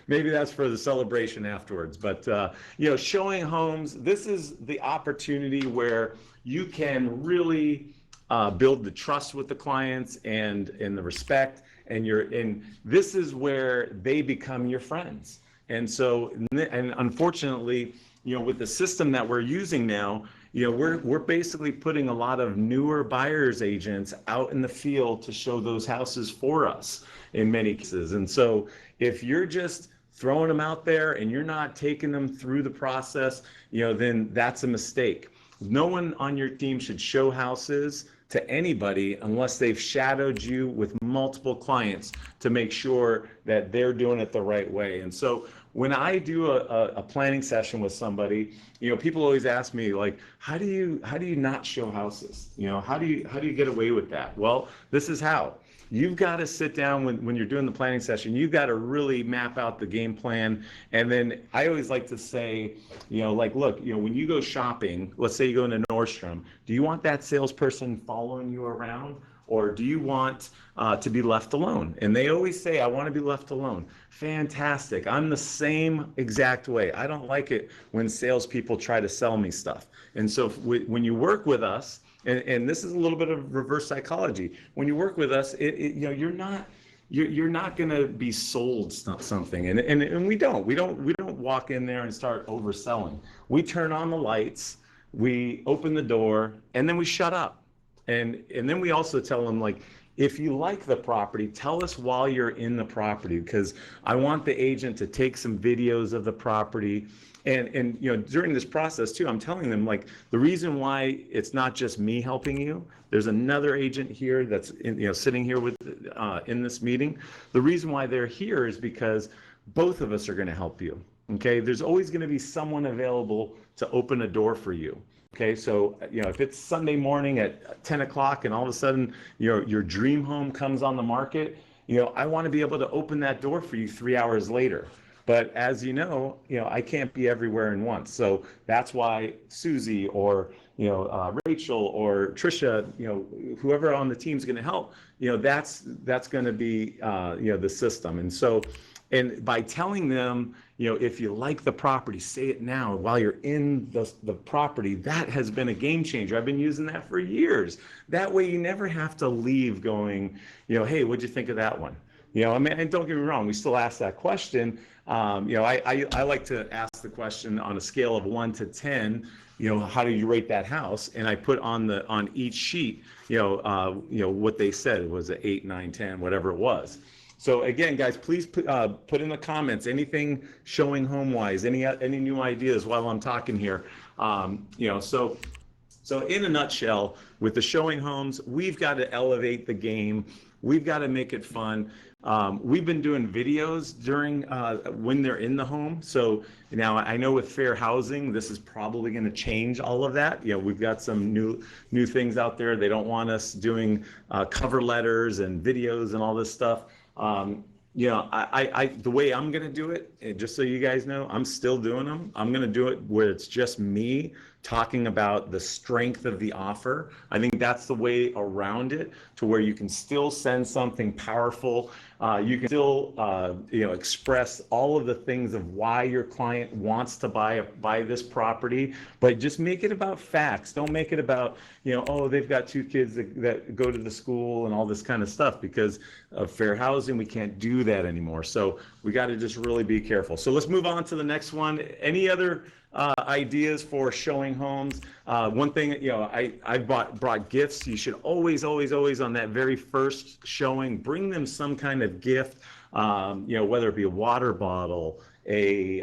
Maybe that's for the celebration afterwards. But showing homes, this is the opportunity where you can really build the trust with the clients and the respect, and this is where they become your friends. And so, and unfortunately, with the system that we're using now, we're basically putting a lot of newer buyers agents out in the field to show those houses for us in many cases. And so if you're just throwing them out there and you're not taking them through the process, then that's a mistake. No one on your team should show houses to anybody unless they've shadowed you with multiple clients to make sure that they're doing it the right way. And so when I do a planning session with somebody, people always ask me, like, how do you not show houses? How do you get away with that? Well, this is how. You've got to sit down when you're doing the planning session. You've got to really map out the game plan. And then I always like to say, look, when you go shopping, let's say you go into Nordstrom, do you want that salesperson following you around? Or do you want to be left alone? And they always say, I want to be left alone. Fantastic. I'm the same exact way. I don't like it when salespeople try to sell me stuff. And so when you work with us, and this is a little bit of reverse psychology, when you work with us, you're not going to be sold something. And we don't walk in there and start overselling. We turn on the lights, we open the door, and then we shut up. And then we also tell them, like, if you like the property, tell us while you're in the property, because I want the agent to take some videos of the property. And during this process too, I'm telling them, like, the reason why it's not just me helping you, there's another agent here that's sitting here with in this meeting. The reason why they're here is because both of us are going to help you. Okay, there's always going to be someone available to open a door for you. Okay, so if it's Sunday morning at 10 o'clock and all of a sudden your dream home comes on the market, I want to be able to open that door for you 3 hours later. But as I can't be everywhere in once. So that's why Susie or Rachel or Trisha, whoever on the team is going to help, that's going to be the system. And so, and by telling them, if you like the property, say it now while you're in the property. That has been a game changer. I've been using that for years. That way you never have to leave going, hey, what'd you think of that one? I mean, and don't get me wrong, we still ask that question. I like to ask the question on a scale of 1 to 10, how do you rate that house? And I put on each sheet, what they said. It was an 8, 9, 10, whatever it was. So again, guys, please put in the comments anything showing home wise, any new ideas while I'm talking here. So in a nutshell, with the showing homes, we've got to elevate the game. We've got to make it fun. We've been doing videos during when they're in the home. So now I know with fair housing, this is probably going to change all of that. We've got some new things out there. They don't want us doing cover letters and videos and all this stuff. The way I'm going to do it, and just so you guys know, I'm still doing them. I'm going to do it where it's just me talking about the strength of the offer. I think that's the way around it, to where you can still send something powerful. You can still, express all of the things of why your client wants to buy this property, but just make it about facts. Don't make it about, oh, they've got 2 kids that go to the school and all this kind of stuff. Because of fair housing, we can't do that anymore. So we got to just really be careful. So let's move on to the next one. Any other ideas for showing homes? One thing, I brought gifts. You should always on that very first showing, bring them some kind of gift, whether it be a water bottle, a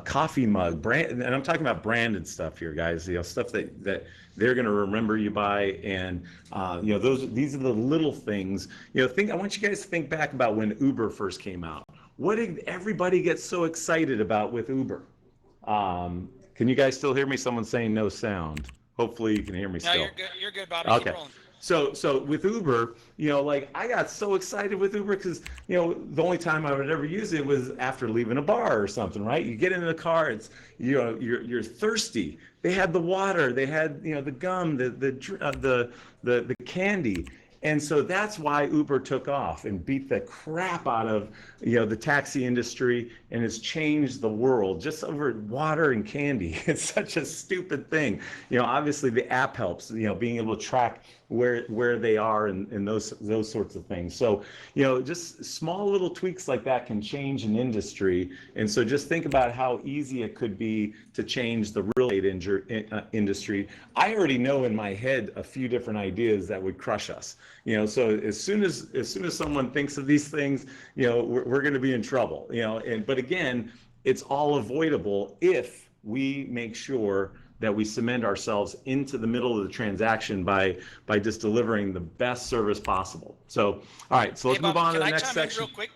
coffee mug, brand, and I'm talking about branded stuff here, guys. Stuff that they're going to remember you by, and these are the little things. I want you guys to think back about when Uber first came out. What did everybody get so excited about with Uber? Can you guys still hear me? Someone's saying no sound. Hopefully you can hear me still. No, you're good. You're good, Bobby. Okay. Keep rolling. So with Uber, I got so excited with Uber because, the only time I would ever use it was after leaving a bar or something, right? You get into the car, it's, you're thirsty. They had the water, they had, the gum, the candy. And so that's why Uber took off and beat the crap out of, the taxi industry, and has changed the world just over water and candy. It's such a stupid thing. Obviously the app helps, being able to track where they are and those sorts of things. So, just small little tweaks like that can change an industry. And so just think about how easy it could be to change the real estate industry. I already know in my head a few different ideas that would crush us. So as soon as someone thinks of these things, we're going to be in trouble. But again, it's all avoidable if we make sure that we cement ourselves into the middle of the transaction by just delivering the best service possible. So, all right, so let's move on to the next section. Real quick?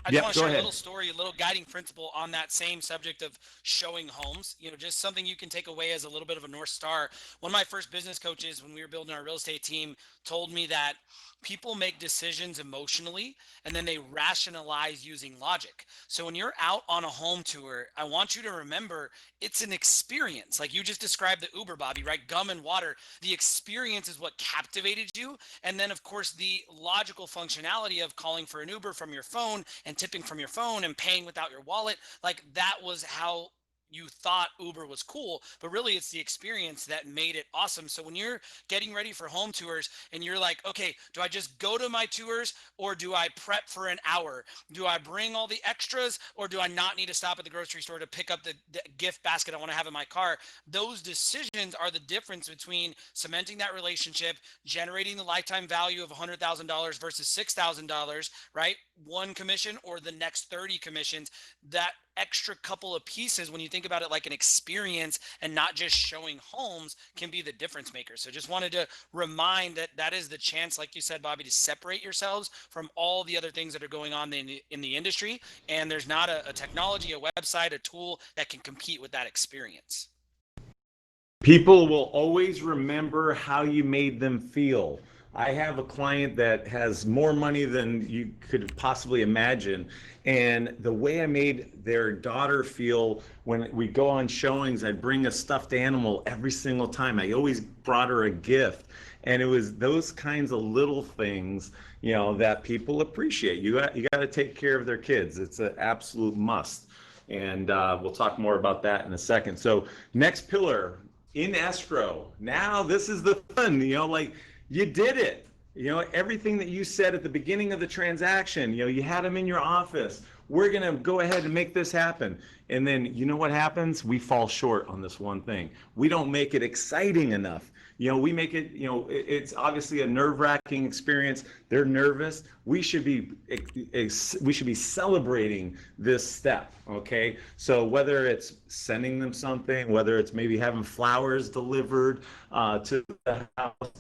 I Yep, just want to go share a ahead. little story, a little guiding principle on that same subject of showing homes. Just something you can take away as a little bit of a North Star. One of my first business coaches, when we were building our real estate team, told me that people make decisions emotionally and then they rationalize using logic. So when you're out on a home tour, I want you to remember it's an experience. Like you just described the Uber, Bobby, right? Gum and water. The experience is what captivated you. And then, of course, the logical functionality of calling for an Uber from your phone and tipping from your phone and paying without your wallet. Like that was how you thought Uber was cool, but really it's the experience that made it awesome. So when you're getting ready for home tours and you're like, okay, do I just go to my tours or do I prep for an hour? Do I bring all the extras or do I not need to stop at the grocery store to pick up the gift basket I want to have in my car? Those decisions are the difference between cementing that relationship, generating the lifetime value of $100,000 versus $6,000, right? One commission or the next 30 commissions. That extra couple of pieces, when you think about it like an experience and not just showing homes, can be the difference maker. So just wanted to remind that is the chance, like you said, Bobby, to separate yourselves from all the other things that are going on in the industry. And there's not a technology, a website, a tool that can compete with that experience. People will always remember how you made them feel. I have a client that has more money than you could possibly imagine. And the way I made their daughter feel when we go on showings, I'd bring a stuffed animal every single time. I always brought her a gift. And it was those kinds of little things, that people appreciate. You got to take care of their kids. It's an absolute must. And we'll talk more about that in a second. So next pillar, in escrow. Now this is the fun, like you did it. Everything that you said at the beginning of the transaction, you had them in your office. We're going to go ahead and make this happen. And then you know what happens? We fall short on this one thing. We don't make it exciting enough. We make it, it's obviously a nerve-wracking experience. They're nervous. We should be celebrating this step, okay? So whether it's sending them something, whether it's maybe having flowers delivered to the house,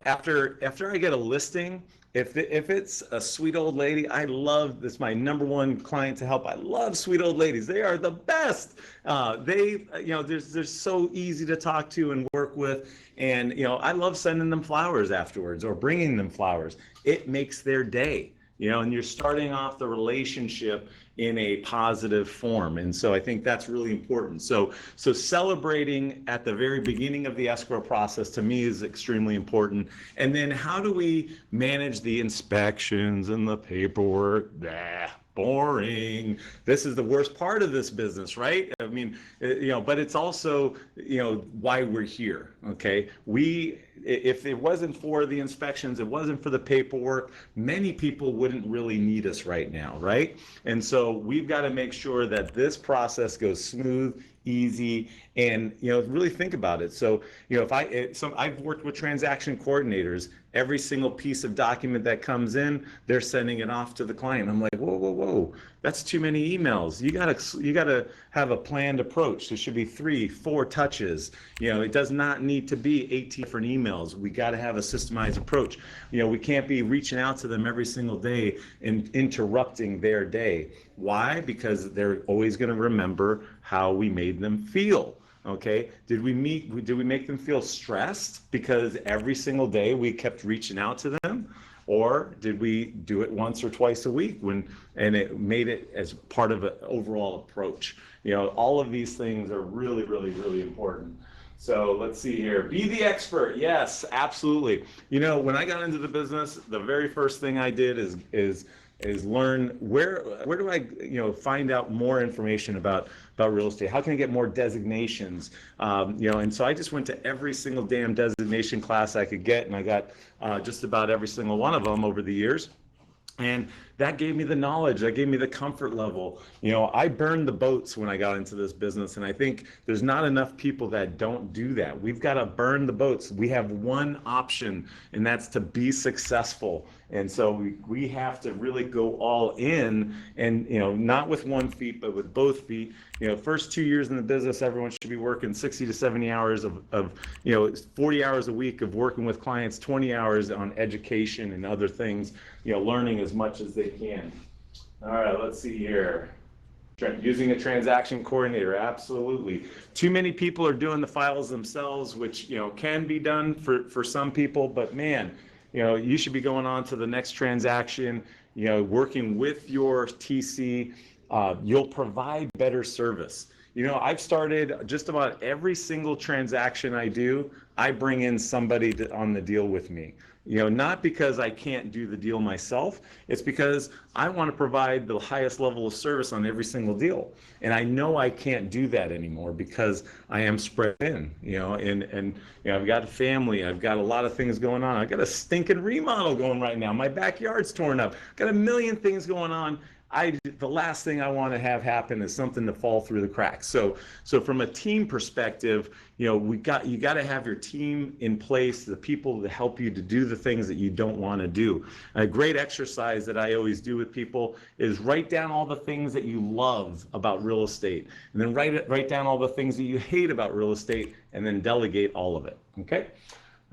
after I get a listing, if it's a sweet old lady, I love this. My number one client to help. I love sweet old ladies. They are the best. They're so easy to talk to and work with. And, I love sending them flowers afterwards or bringing them flowers. It makes their day, and you're starting off the relationship in a positive form. And so I think that's really important. So celebrating at the very beginning of the escrow process to me is extremely important. And then how do we manage the inspections and the paperwork? Boring. This is the worst part of this business, right? I mean, but it's also, why we're here, okay? If it wasn't for the inspections, it wasn't for the paperwork, many people wouldn't really need us right now, right? And so we've got to make sure that this process goes smooth, easy, and really think about it. So I've worked with transaction coordinators. Every single piece of document that comes in, they're sending it off to the client. I'm like, whoa, that's too many emails. You gotta have a planned approach. There should be 3-4 touches. It does not need to be 18 different emails. We got to have a systemized approach. We can't be reaching out to them every single day and interrupting their day. Why? Because they're always going to remember how we made them feel. Okay, did we make them feel stressed because every single day we kept reaching out to them? Or did we do it once or twice a week and it made it as part of an overall approach? All of these things are really, really, really important. So let's see here. Be the expert. Yes, absolutely. When I got into the business, the very first thing I did is learn where do I find out more information about real estate. How can I get more designations? And so I just went to every single damn designation class I could get, and I got just about every single one of them over the years. And that gave me the knowledge, that gave me the comfort level. I burned the boats when I got into this business, and I think there's not enough people that don't do that. We've got to burn the boats. We have one option, and that's to be successful. And so we have to really go all in, and not with 1 feet, but with both feet. First 2 years in the business, everyone should be working 60 to 70 hours of 40 hours a week of working with clients, 20 hours on education and other things, learning as much as they can. All right, let's see here. Using a transaction coordinator, absolutely. Too many people are doing the files themselves, which can be done for some people, but man, you should be going on to the next transaction, working with your TC. You'll provide better service. I've started just about every single transaction I do, I bring in somebody on the deal with me. Not because I can't do the deal myself, it's because I want to provide the highest level of service on every single deal. And I know I can't do that anymore because I am spread in, and I've got a family, I've got a lot of things going on. I've got a stinking remodel going right now. My backyard's torn up. I've got a million things going on. The last thing I want to have happen is something to fall through the cracks. So from a team perspective, you got to have your team in place, the people to help you to do the things that you don't want to do. A great exercise that I always do with people is write down all the things that you love about real estate, and then write down all the things that you hate about real estate, and then delegate all of it. Okay.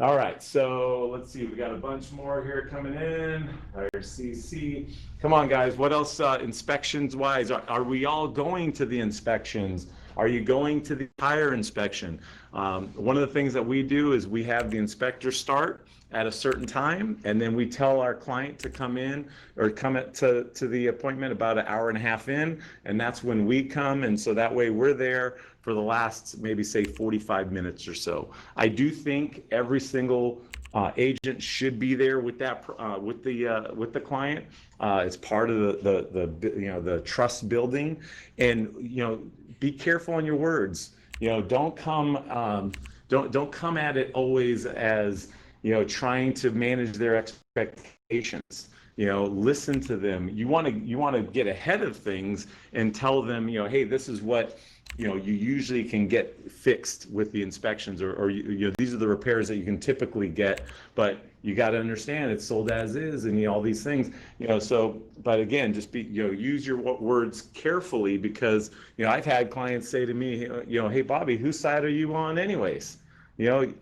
All right, so let's see. We got a bunch more here coming in. RCC. Come on, guys. What else inspections-wise? Are we all going to the inspections? Are you going to the tire inspection? One of the things that we do is we have the inspector start at a certain time, and then we tell our client to come in or come to the appointment about an hour and a half in, and that's when we come. And so that way we're there for the last maybe say 45 minutes or so. I do think every single agent should be there with that with the client. It's part of the trust building, and be careful on your words. Don't come don't come at it always as trying to manage their expectations. Listen to them. You want to get ahead of things and tell them, hey, this is what you usually can get fixed with the inspections, or these are the repairs that you can typically get, but you got to understand it's sold as is, and all these things. But again, just use your words carefully, because I've had clients say to me, hey Bobby, whose side are you on anyways?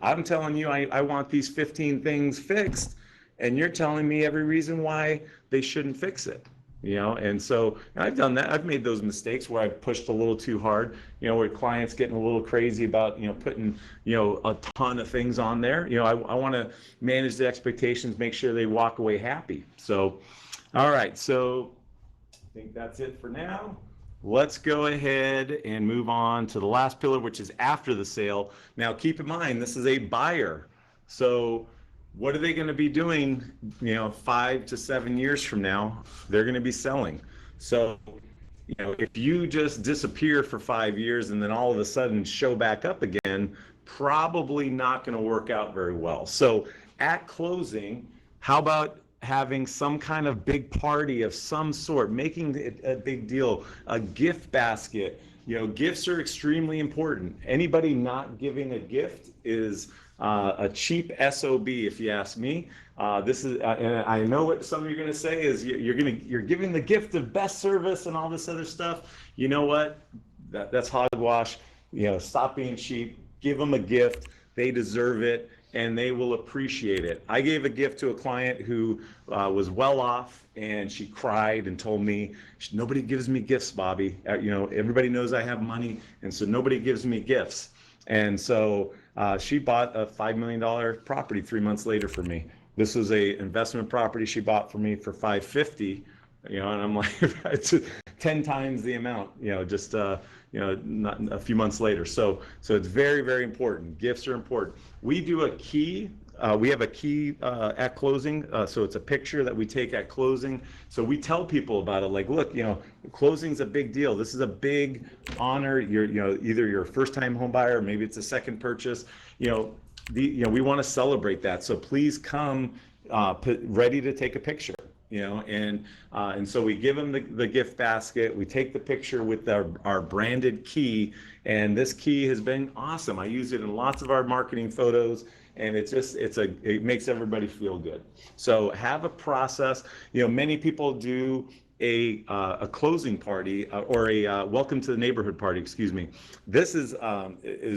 I'm telling you, I want these 15 things fixed, and you're telling me every reason why they shouldn't fix it. And so I've done that. I've made those mistakes where I've pushed a little too hard, where clients getting a little crazy about, putting, a ton of things on there. I want to manage the expectations, make sure they walk away happy. So, all right. So I think that's it for now. Let's go ahead and move on to the last pillar, which is after the sale. Now, keep in mind, this is a buyer. So what are they going to be doing, 5 to 7 years from now? They're going to be selling. So, if you just disappear for 5 years and then all of a sudden show back up again, probably not going to work out very well. So at closing, how about having some kind of big party of some sort, making it a big deal, a gift basket? Gifts are extremely important. Anybody not giving a gift is a cheap SOB, if you ask me. This is, and I know what some of you are going to say is you're giving the gift of best service and all this other stuff. You know what? That's hogwash. Stop being cheap. Give them a gift. They deserve it, and they will appreciate it. I gave a gift to a client who was well off, and she cried and told me, nobody gives me gifts, Bobby. Everybody knows I have money, and so nobody gives me gifts. And so she bought a $5 million property 3 months later for me. This was a investment property she bought for me for $550, and I'm like, it's 10 times the amount, just not a few months later. So it's very, very important. Gifts are important. We do a key. We have a key at closing, so it's a picture that we take at closing. So we tell people about it, like, look, closing's a big deal. This is a big honor. Either you're a first-time home buyer, or maybe it's a second purchase. We want to celebrate that. So please come ready to take a picture. And so we give them the gift basket. We take the picture with our branded key, and this key has been awesome. I use it in lots of our marketing photos, and it makes everybody feel good. So have a process. Many people do a closing party or a welcome to the neighborhood party. Excuse me. This is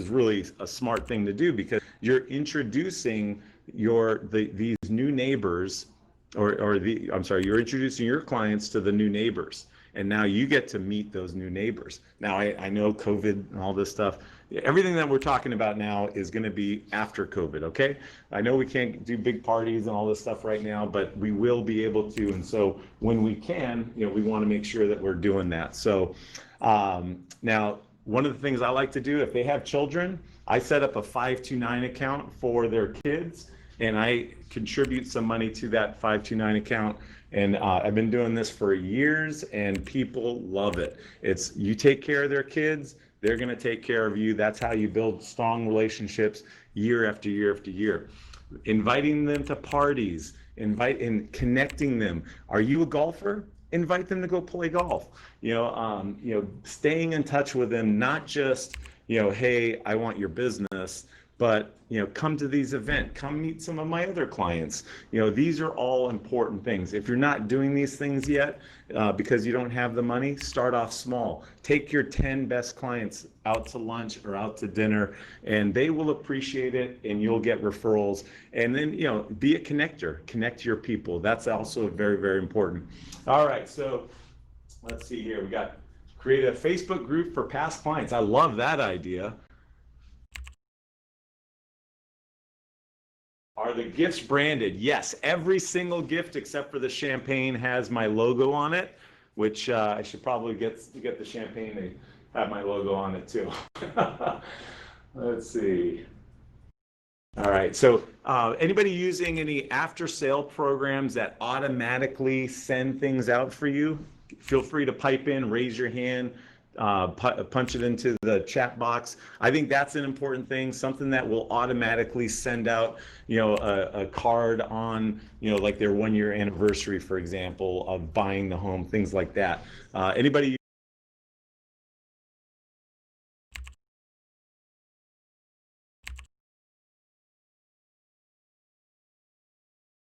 really a smart thing to do, because you're introducing these new neighbors. You're introducing your clients to the new neighbors, and now you get to meet those new neighbors. Now, I know COVID and all this stuff, everything that we're talking about now is going to be after COVID, okay? I know we can't do big parties and all this stuff right now, but we will be able to. And so when we can, we want to make sure that we're doing that. So now, one of the things I like to do, if they have children, I set up a 529 account for their kids, and I contribute some money to that 529 account. And I've been doing this for years, and people love it. It's, you take care of their kids, they're going to take care of you. That's how you build strong relationships year after year after year. Inviting them to parties, connecting them. Are you a golfer? Invite them to go play golf. Staying in touch with them, not just, hey, I want your business, but come to these events, come meet some of my other clients. These are all important things. If you're not doing these things yet because you don't have the money, start off small. Take your 10 best clients out to lunch or out to dinner, and they will appreciate it, and you'll get referrals. And then be a connector, connect your people. That's also very, very important. All right, so let's see here. We got Create a Facebook group for past clients. I love that idea. Are the gifts branded? Yes, every single gift except for the champagne has my logo on it, which I should probably get the champagne to have my logo on it too. Let's see. All right, so anybody using any after sale programs that automatically send things out for you? Feel free to pipe in, raise your hand, punch it into the chat box. I think that's an important thing, something that will automatically send out, a card on, like their 1-year anniversary, for example, of buying the home, things like that. Anybody?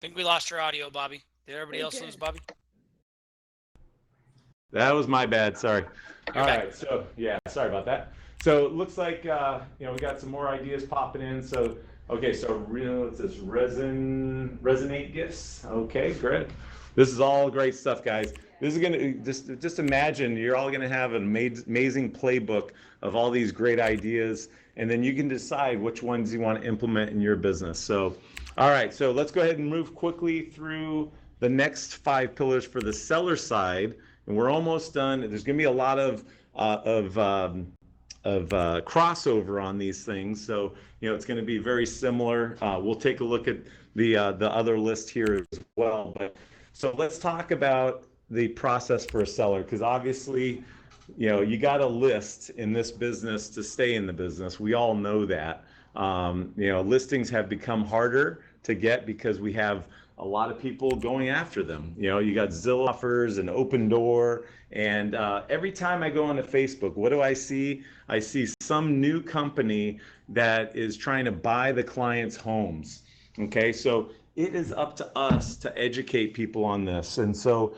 I think we lost your audio, Bobby. Did everybody else lose Bobby? That was my bad. Sorry. You're All back. right. So yeah, sorry about that. So it looks like we got some more ideas popping in. So okay, so it's this resonate gifts. Okay, great. This is all great stuff, guys. This is gonna just imagine you're all gonna have an amazing playbook of all these great ideas, and then you can decide which ones you want to implement in your business. So, all right. So let's go ahead and move quickly through the next 5 pillars for the seller side. And we're almost done. There's going to be a lot of crossover on these things, so it's going to be very similar. We'll take a look at the other list here as well. But so let's talk about the process for a seller, because obviously, you got a list in this business to stay in the business. We all know that. Listings have become harder to get because we have a lot of people going after them. You got Zillow offers and Open Door, and every time I go onto Facebook, what do I see? I see some new company that is trying to buy the client's homes. Okay, so it is up to us to educate people on this. And so,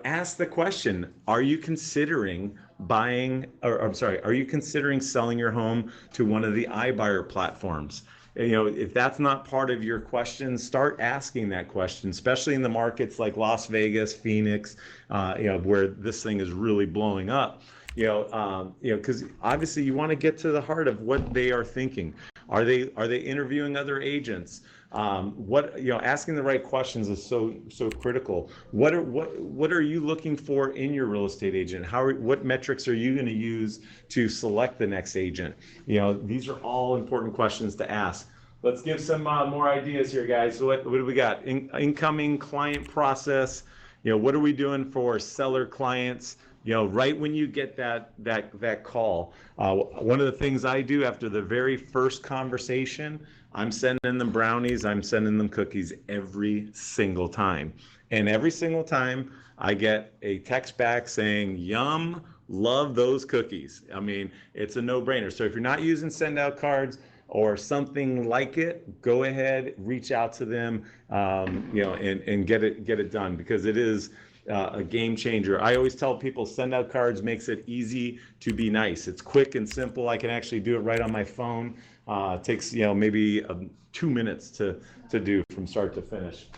ask the question, are you considering are you considering selling your home to one of the iBuyer platforms? If that's not part of your question, start asking that question, especially in the markets like Las Vegas, Phoenix, where this thing is really blowing up. Because obviously you want to get to the heart of what they are thinking. Are they interviewing other agents? Asking the right questions is so critical. What are you looking for in your real estate agent? What metrics are you going to use to select the next agent? These are all important questions to ask. Let's give some more ideas here, guys. So what do we got? Incoming client process. What are we doing for seller clients? Right when you get that call, one of the things I do after the very first conversation, I'm sending them brownies, I'm sending them cookies every single time. And every single time I get a text back saying, yum, love those cookies. I mean, it's a no-brainer. So if you're not using send out cards or something like it, go ahead, reach out to them, and get it done, because it is a game changer. I always tell people send out cards makes it easy to be nice. It's quick and simple. I can actually do it right on my phone. It takes maybe 2 minutes to do from start to finish.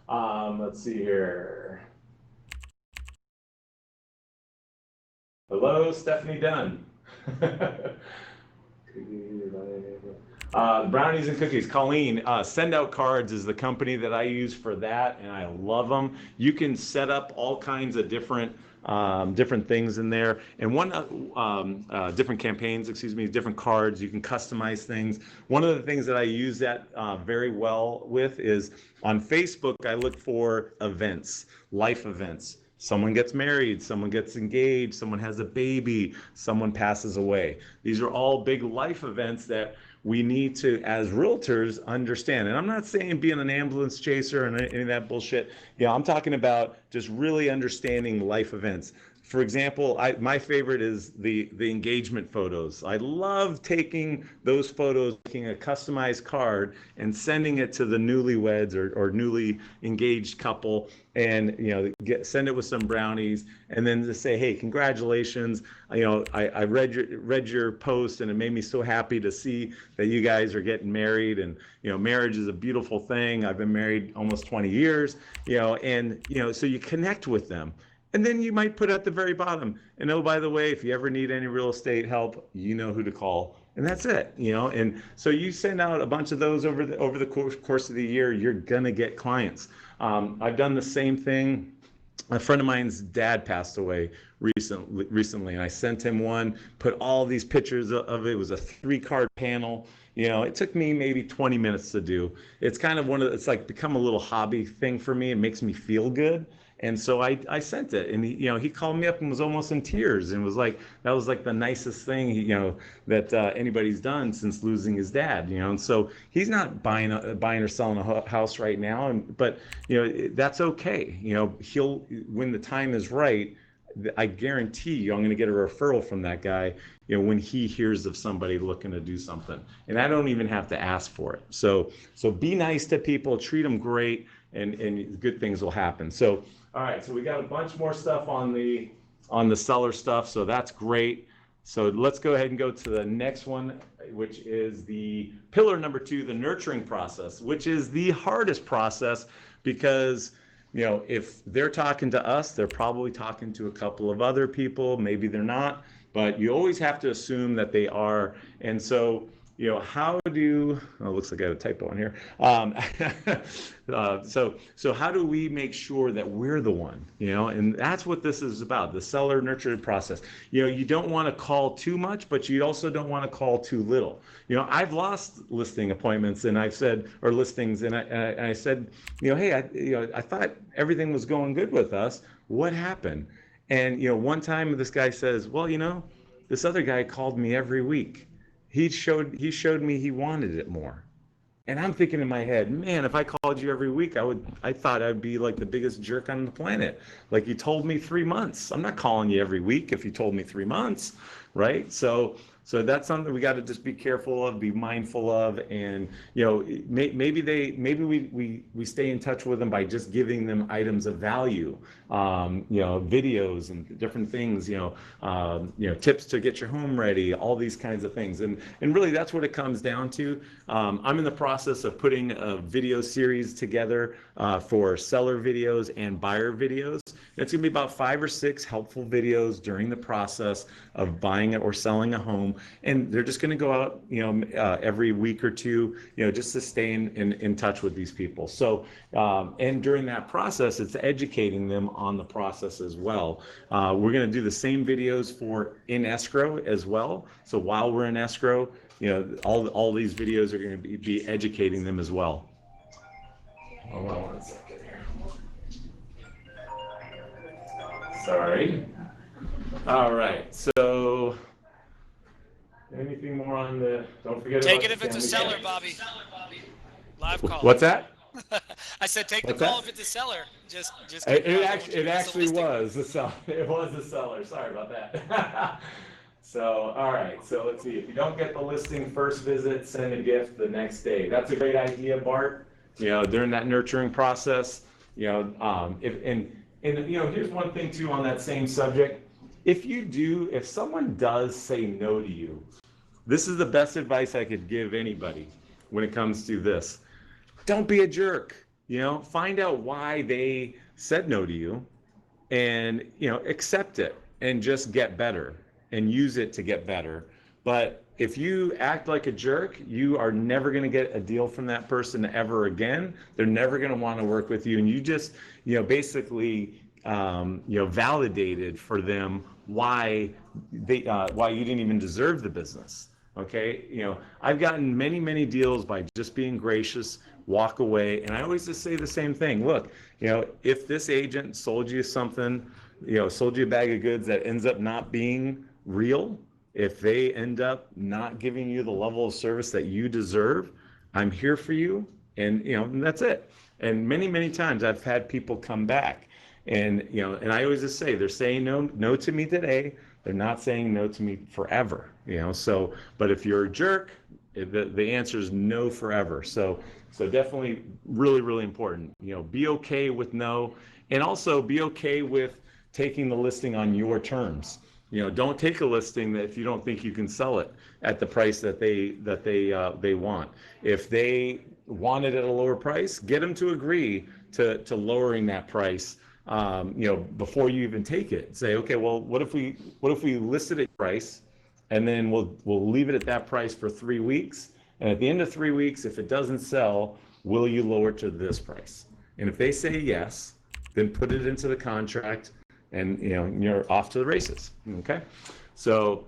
Let's see here. Hello, Stephanie Dunn. Brownies and cookies. Colleen, Send Out Cards is the company that I use for that, and I love them. You can set up all kinds of different things in there, and different campaigns, different cards. You can customize things. One of the things that I use that very well with is on Facebook. I look for events, life events. Someone gets married, someone gets engaged, someone has a baby, someone passes away. These are all big life events that we need to, as realtors, understand. And I'm not saying being an ambulance chaser and any of that bullshit. I'm talking about just really understanding life events. For example, my favorite is the engagement photos. I love taking those photos, making a customized card and sending it to the newlyweds or newly engaged couple, and send it with some brownies, and then to say, hey, congratulations. I read your post, and it made me so happy to see that you guys are getting married. And marriage is a beautiful thing. I've been married almost 20 years. So you connect with them. And then you might put at the very bottom, and oh, by the way, if you ever need any real estate help, you know who to call. And that's it, And so you send out a bunch of those over the course of the year, you're gonna get clients. I've done the same thing. A friend of mine's dad passed away recently, and I sent him one, put all these pictures of it. It was a 3-card panel. It took me maybe 20 minutes to do. It's kind of it's like become a little hobby thing for me. It makes me feel good. And so I sent it, and he called me up and was almost in tears, and was like, that was like the nicest thing, that anybody's done since losing his dad, And so he's not buying or selling a house right now, but that's okay. He'll, when the time is right, I guarantee you, I'm going to get a referral from that guy, when he hears of somebody looking to do something, and I don't even have to ask for it. So be nice to people, treat them great, and good things will happen. So. All right, so we got a bunch more stuff on the seller stuff, so that's great. So let's go ahead and go to the next one, which is the pillar number 2, the nurturing process, which is the hardest process because, if they're talking to us, they're probably talking to a couple of other people, maybe they're not, but you always have to assume that they are. And so, how do, looks like I have a typo in here. So how do we make sure that we're the one, and that's what this is about, the seller nurturing process. You don't want to call too much, but you also don't want to call too little. I've lost listing appointments, and I've said, or listings, and I said, hey, I thought everything was going good with us. What happened? And, one time this guy says, well, this other guy called me every week. He showed me he wanted it more. And I'm thinking in my head, man, if I called you every week, I thought I'd be like the biggest jerk on the planet. Like, you told me 3 months. I'm not calling you every week if you told me 3 months, right? So that's something we got to just be careful of, be mindful of, and maybe we stay in touch with them by just giving them items of value, videos and different things, tips to get your home ready, all these kinds of things, and really that's what it comes down to. I'm in the process of putting a video series together for seller videos and buyer videos. It's going to be about 5 or 6 helpful videos during the process of buying or selling a home. And they're just going to go out, every week or two, just to stay in touch with these people. So, and during that process, it's educating them on the process as well. We're going to do the same videos for in escrow as well. So while we're in escrow, all these videos are going to be educating them as well. Hold on 1 second here. Sorry. All right. So, anything more on the? Don't forget. Take it if it's a seller, Bobby. Live call. What's that? I said take the call if it's a seller. Just. It actually was a seller. It was a seller. Sorry about that. So, all right. So let's see. If you don't get the listing first visit, send a gift the next day. That's a great idea, Bart. During that nurturing process. Here's one thing too on that same subject. If someone does say no to you, this is the best advice I could give anybody when it comes to this. Don't be a jerk. Find out why they said no to you, and accept it and just get better and use it to get better. But if you act like a jerk, you are never going to get a deal from that person ever again. They're never going to want to work with you, and you just basically validated for them why you didn't even deserve the business. Okay, I've gotten many deals by just being gracious, walk away, and I always just say the same thing. Look, if this agent sold you something, sold you a bag of goods that ends up not being real, if they end up not giving you the level of service that you deserve, I'm here for you, and that's it. And many times I've had people come back, and I always just say, they're saying no to me today, they're not saying no to me forever. So, but if you're a jerk, the answer is no forever. So definitely really important. Be okay with no, and also be okay with taking the listing on your terms. Don't take a listing that if you don't think you can sell it at the price that they want. If they want it at a lower price, get them to agree to lowering that price before you even take it. Say, okay, well, what if we listed at price, and then we'll leave it at that price for 3 weeks, and at the end of 3 weeks, if it doesn't sell, will you lower it to this price? And if they say yes, then put it into the contract, and you're off to the races. Okay, so.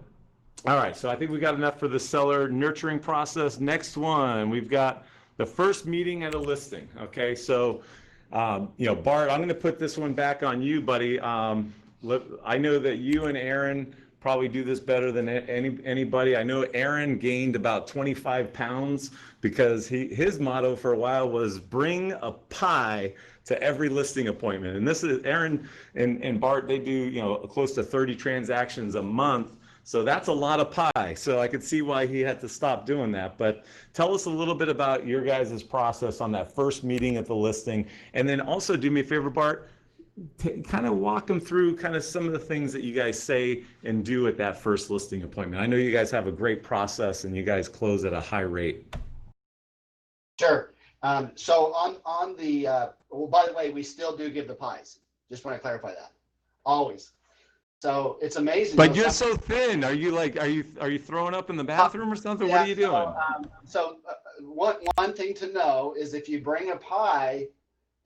All right, so I think we got enough for the seller nurturing process. Next one, we've got the first meeting at a listing. Okay, so Bart, I'm going to put this one back on you, buddy. I know that you and Aaron probably do this better than anybody. I know Aaron gained about 25 pounds because his motto for a while was bring a pie to every listing appointment. And this is Aaron and Bart. They do close to 30 transactions a month. So that's a lot of pie. So I could see why he had to stop doing that. But tell us a little bit about your guys' process on that first meeting at the listing. And then also do me a favor, Bart, kind of walk them through kind of some of the things that you guys say and do at that first listing appointment. I know you guys have a great process and you guys close at a high rate. Sure. So on the, well, by the way, we still do give the pies. Just want to clarify that. Always. So it's amazing. But you're so thin. Are you throwing up in the bathroom or something? Yeah, what are you doing? One thing to know is if you bring a pie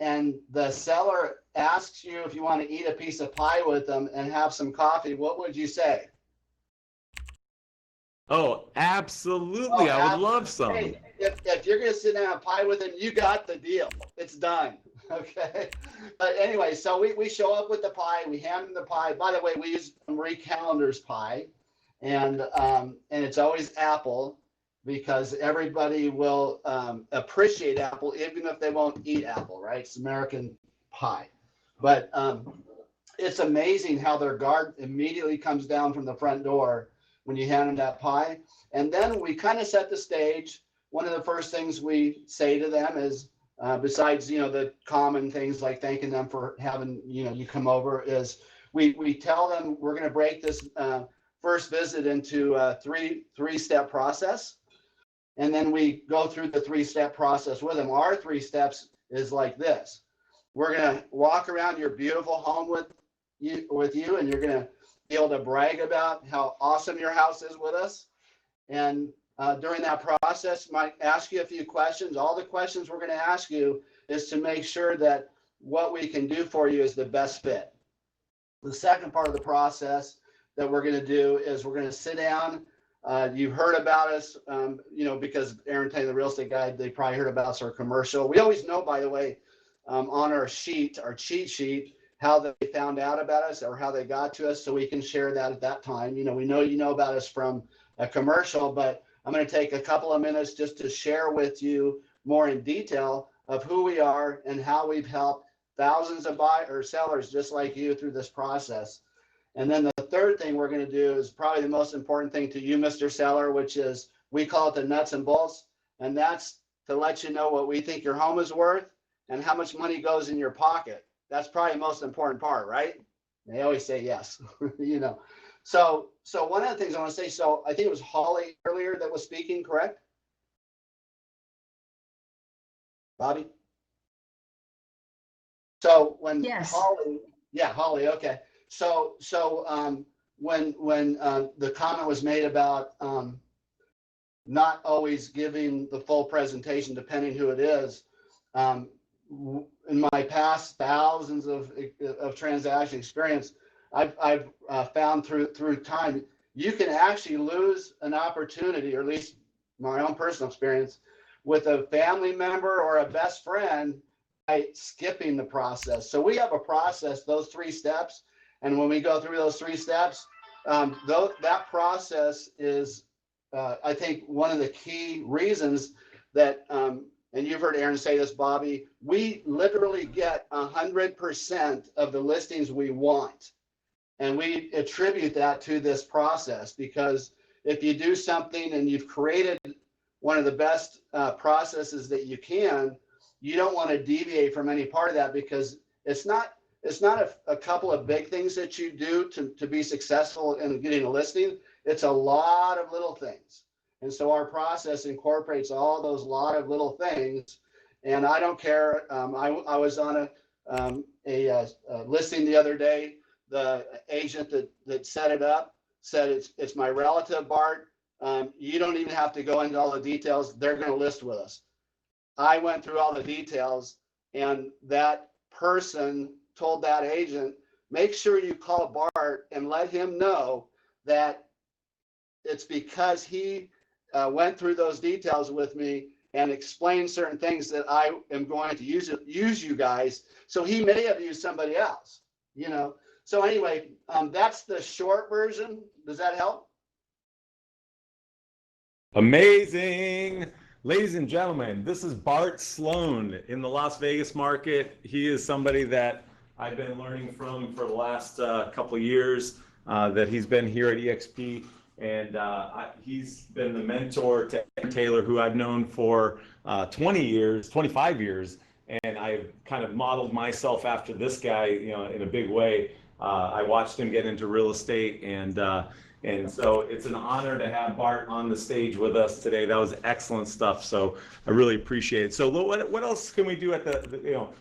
and the seller asks you if you want to eat a piece of pie with them and have some coffee, what would you say? Oh, absolutely. I would love some. Hey, if you're going to sit down and have pie with them, you got the deal. It's done. Okay. But anyway, so we show up with the pie. We hand them the pie. By the way, we use Marie Callender's pie, and it's always apple because everybody will appreciate apple even if they won't eat apple, right? It's American pie. But it's amazing how their guard immediately comes down from the front door when you hand them that pie. And then we kind of set the stage. One of the first things we say to them is, besides, the common things like thanking them for having, you come over, is we tell them we're going to break this first visit into a three-step process. And then we go through the three-step process with them. Our 3 steps is like this. We're going to walk around your beautiful home with you, and you're going to be able to brag about how awesome your house is with us. And during that process, might ask you a few questions. All the questions we're going to ask you is to make sure that what we can do for you is the best fit. The second part of the process that we're going to do is we're going to sit down. You've heard about us, because Aaron Taylor, the real estate guy, they probably heard about us, our commercial. We always know, by the way, on our cheat sheet, how they found out about us or how they got to us, so we can share that at that time. We know you know about us from a commercial, but I'm going to take a couple of minutes just to share with you more in detail of who we are and how we've helped thousands of sellers just like you through this process. And then the third thing we're going to do is probably the most important thing to you, Mr. Seller, which is we call it the nuts and bolts. And that's to let you know what we think your home is worth and how much money goes in your pocket. That's probably the most important part, right? They always say yes, So one of the things I want to say, so I think it was Holly earlier that was speaking, correct? Bobby? So when Yes. Holly, okay. So when the comment was made about not always giving the full presentation, depending who it is, in my past thousands of transaction experience, I've found through time, you can actually lose an opportunity, or at least my own personal experience, with a family member or a best friend by skipping the process. So we have a process, those 3 steps, and when we go through those 3 steps, that process is, I think, one of the key reasons that, and you've heard Aaron say this, Bobby, we literally get 100% of the listings we want. And we attribute that to this process, because if you do something and you've created one of the best processes that you can, you don't want to deviate from any part of that, because it's not a couple of big things that you do to be successful in getting a listing. It's a lot of little things. And so our process incorporates all those lot of little things. And I don't care. I was on listing the other day. The agent that set it up said, it's my relative, Bart. You don't even have to go into all the details. They're going to list with us. I went through all the details, and that person told that agent, make sure you call Bart and let him know that it's because he went through those details with me and explained certain things that I am going to use you guys. So he may have used somebody else, you know. So anyway, that's the short version. Does that help? Amazing. Ladies and gentlemen, this is Bart Sloan in the Las Vegas market. He is somebody that I've been learning from for the last couple of years, that he's been here at EXP. And he's been the mentor to Taylor, who I've known for 25 years. And I've kind of modeled myself after this guy, you know, in a big way. I watched him get into real estate, and so it's an honor to have Bart on the stage with us today. That was excellent stuff. So I really appreciate it. So what else can we do at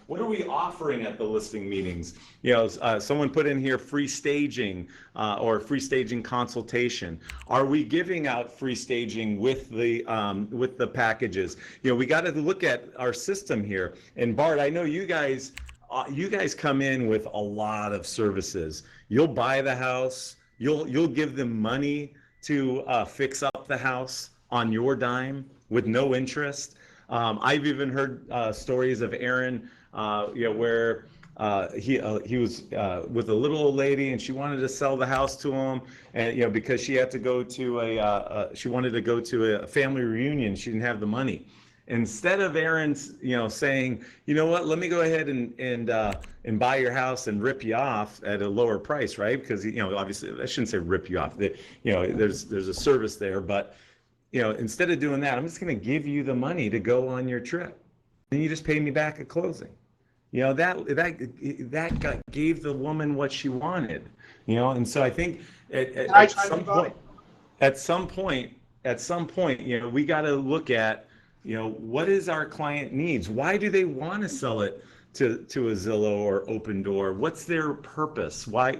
what are we offering at the listing meetings? You know, someone put in here free staging or free staging consultation. Are we giving out free staging with the packages? You know, we got to look at our system here. And Bart, I know you guys come in with a lot of services. You'll buy the house. You'll give them money to fix up the house on your dime with no interest. I've even heard stories of Aaron, where he was with a little old lady and she wanted to sell the house to him, and because she had to go to she wanted to go to a family reunion, she didn't have the money. Instead of Aaron's, saying, you know what, let me go ahead and buy your house and rip you off at a lower price, right? Because obviously I shouldn't say rip you off. There's a service there, but instead of doing that, I'm just going to give you the money to go on your trip, and you just pay me back at closing. That gave the woman what she wanted. And so I think at some point, we got to look at. What is our client needs? Why do they want to sell it to a Zillow or Open Door? What's their purpose? Why,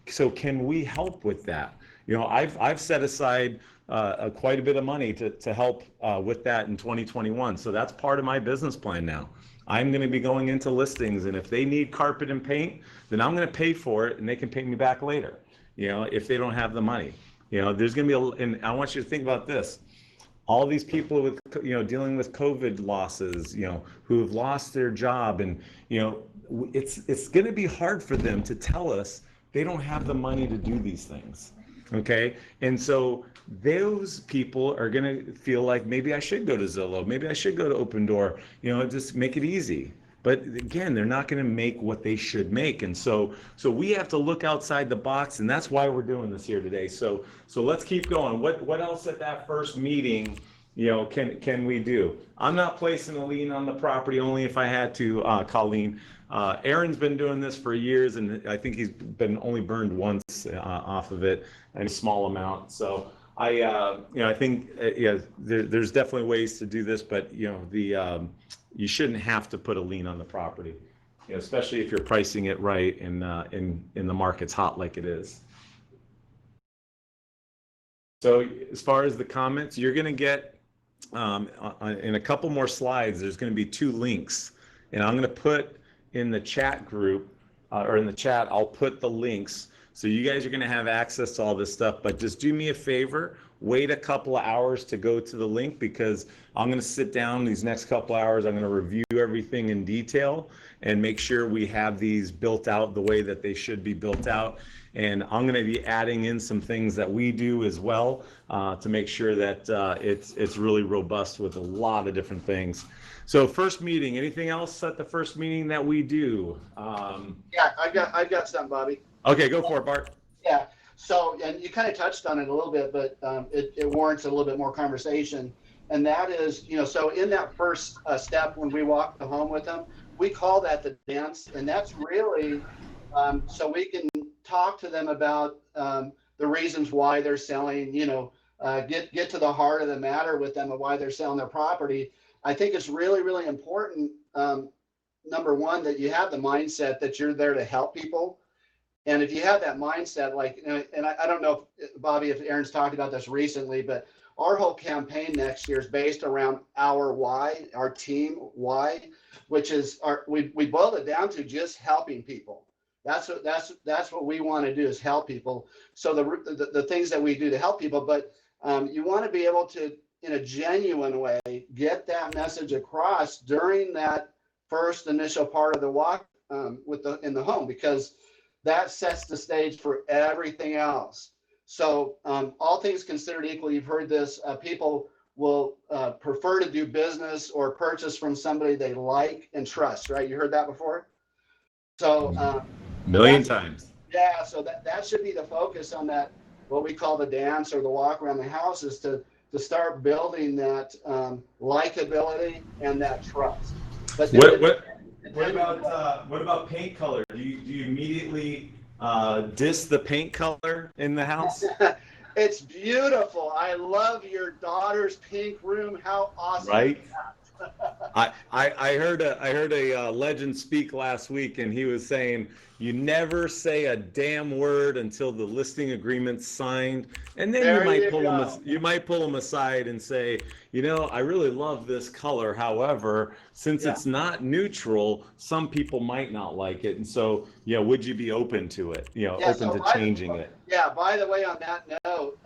so can we help with that? I've set aside quite a bit of money to help with that in 2021. So that's part of my business plan now. I'm going to be going into listings, and if they need carpet and paint, then I'm going to pay for it, and they can pay me back later, if they don't have the money. There's going to be and I want you to think about this. All these people with, dealing with COVID losses, who have lost their job, and, it's going to be hard for them to tell us they don't have the money to do these things. Okay. And so those people are going to feel like maybe I should go to Zillow. Maybe I should go to Open Door, just make it easy. But again, they're not going to make what they should make. And so we have to look outside the box, and that's why we're doing this here today. So let's keep going. What else at that first meeting, can we do? I'm not placing a lien on the property, only if I had to, Colleen. Aaron's been doing this for years, and I think he's been only burned once off of it, in a small amount. So I think there's definitely ways to do this, but you shouldn't have to put a lien on the property, especially if you're pricing it right and in the market's hot like it is. So as far as the comments, you're going to get in a couple more slides, there's going to be 2 links, and I'm going to put in the chat group or in the chat, I'll put the links. So you guys are going to have access to all this stuff, but just do me a favor, wait a couple of hours to go to the link, because I'm going to sit down these next couple of hours. I'm going to review everything in detail and make sure we have these built out the way that they should be built out. And I'm going to be adding in some things that we do as well to make sure that it's really robust with a lot of different things. So first meeting, anything else at the first meeting that we do? Yeah, I've got something, Bobby. Okay, go for it, Bart. Yeah. So, and you kind of touched on it a little bit, but it warrants a little bit more conversation. And that is, so in that first step, when we walk the home with them, we call that the dance. And that's really so we can talk to them about the reasons why they're selling, get to the heart of the matter with them of why they're selling their property. I think it's really, really important number one, that you have the mindset that you're there to help people. And if you have that mindset, like, and I don't know, if, Bobby, if Aaron's talked about this recently, but our whole campaign next year is based around our why, our team why, which is we boiled it down to just helping people. That's what we want to do, is help people. So the things that we do to help people, but you want to be able to, in a genuine way, get that message across during that first initial part of the walk in the home, because that sets the stage for everything else. So all things considered equal, you've heard this, people will prefer to do business or purchase from somebody they like and trust, right? You heard that before? So million times. Yeah, so that should be the focus on that, what we call the dance or the walk around the house, is to start building that likability and that trust. But what about paint color? Do you immediately diss the paint color in the house? It's beautiful. I love your daughter's pink room. How awesome! Right. Is that? I heard a legend speak last week, and he was saying, you never say a damn word until the listing agreement's signed, and then you might pull them aside and say, I really love this color. However, since it's not neutral, some people might not like it, and so would you be open to it? Open to changing it? Yeah. By the way, on that note,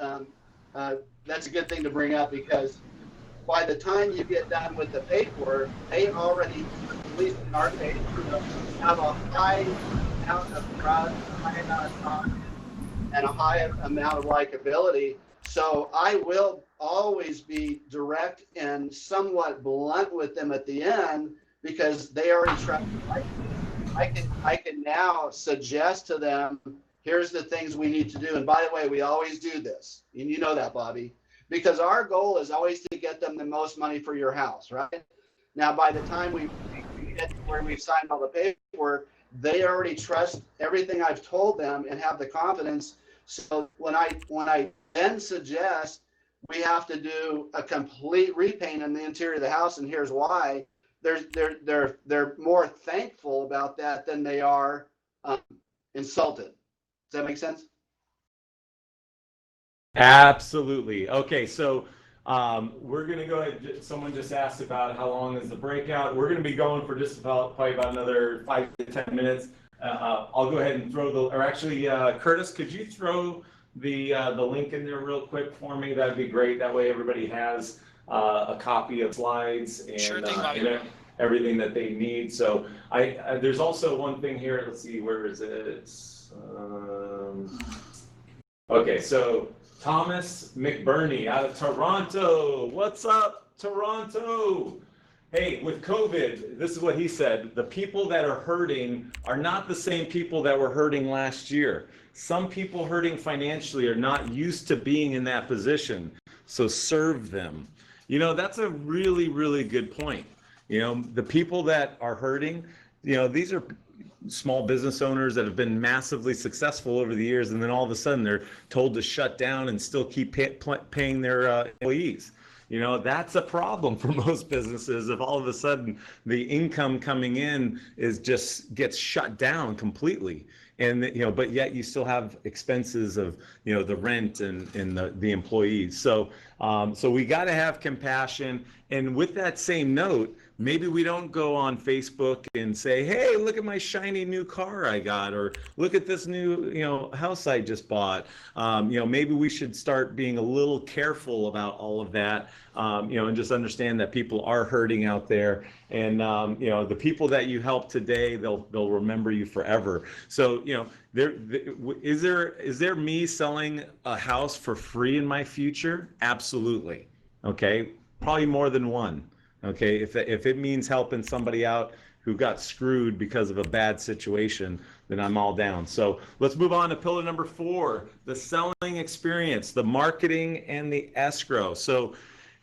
that's a good thing to bring up, because by the time you get done with the paperwork, they already, at least in our case, have a high amount of trust, a high amount of confidence, and a high amount of likability. So I will always be direct and somewhat blunt with them at the end, because they already trust me. I can now suggest to them, here's the things we need to do. And by the way, we always do this, and you know that, Bobby, because our goal is always to get them the most money for your house, right? Now, by the time we get to where we've signed all the paperwork, they already trust everything I've told them and have the confidence. So when I then suggest we have to do a complete repaint in the interior of the house, and here's why, they're more thankful about that than they are insulted. Does that make sense? Absolutely. Okay, so we're going to go ahead. Someone just asked about how long is the breakout. We're going to be going for just probably about another 5 to 10 minutes. I'll go ahead and Kirtus, could you throw the link in there real quick for me? That'd be great. That way everybody has a copy of slides and, sure thing, Bobby. Everything that they need. So there's also one thing here. Let's see, where is it? Okay, so Thomas McBurney out of Toronto. What's up, Toronto? Hey, with COVID, this is what he said. The people that are hurting are not the same people that were hurting last year. Some people hurting financially are not used to being in that position. So serve them. That's a really, really good point. The people that are hurting, these are small business owners that have been massively successful over the years, and then all of a sudden they're told to shut down and still keep paying their employees. That's a problem for most businesses. If all of a sudden the income coming in gets shut down completely, and but yet you still have expenses of the rent and the employees. So we got to have compassion. And with that same note, maybe we don't go on Facebook and say, hey, look at my shiny new car I got, or look at this new house I just bought. Maybe we should start being a little careful about all of that, and just understand that people are hurting out there. And the people that you help today, they'll remember you forever. So is there me selling a house for free in my future? Absolutely. Okay, probably more than one. Okay, if it means helping somebody out who got screwed because of a bad situation, then I'm all down. So let's move on to pillar number 4, the selling experience, the marketing and the escrow. So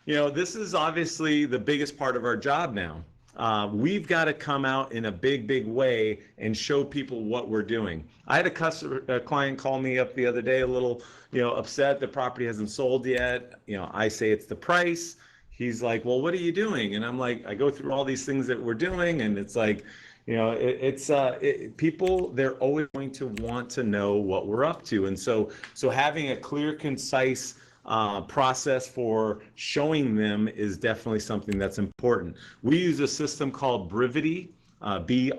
this is obviously the biggest part of our job now. We've got to come out in a big way and show people what we're doing. I had a client call me up the other day, a little upset the property hasn't sold yet. I say it's the price. he's like, well, what are you doing? And I'm like, I go through all these things that we're doing, and it's like, people, they're always going to want to know what we're up to. And so having a clear, concise process for showing them is definitely something that's important. We use a system called Brivity, Brivity.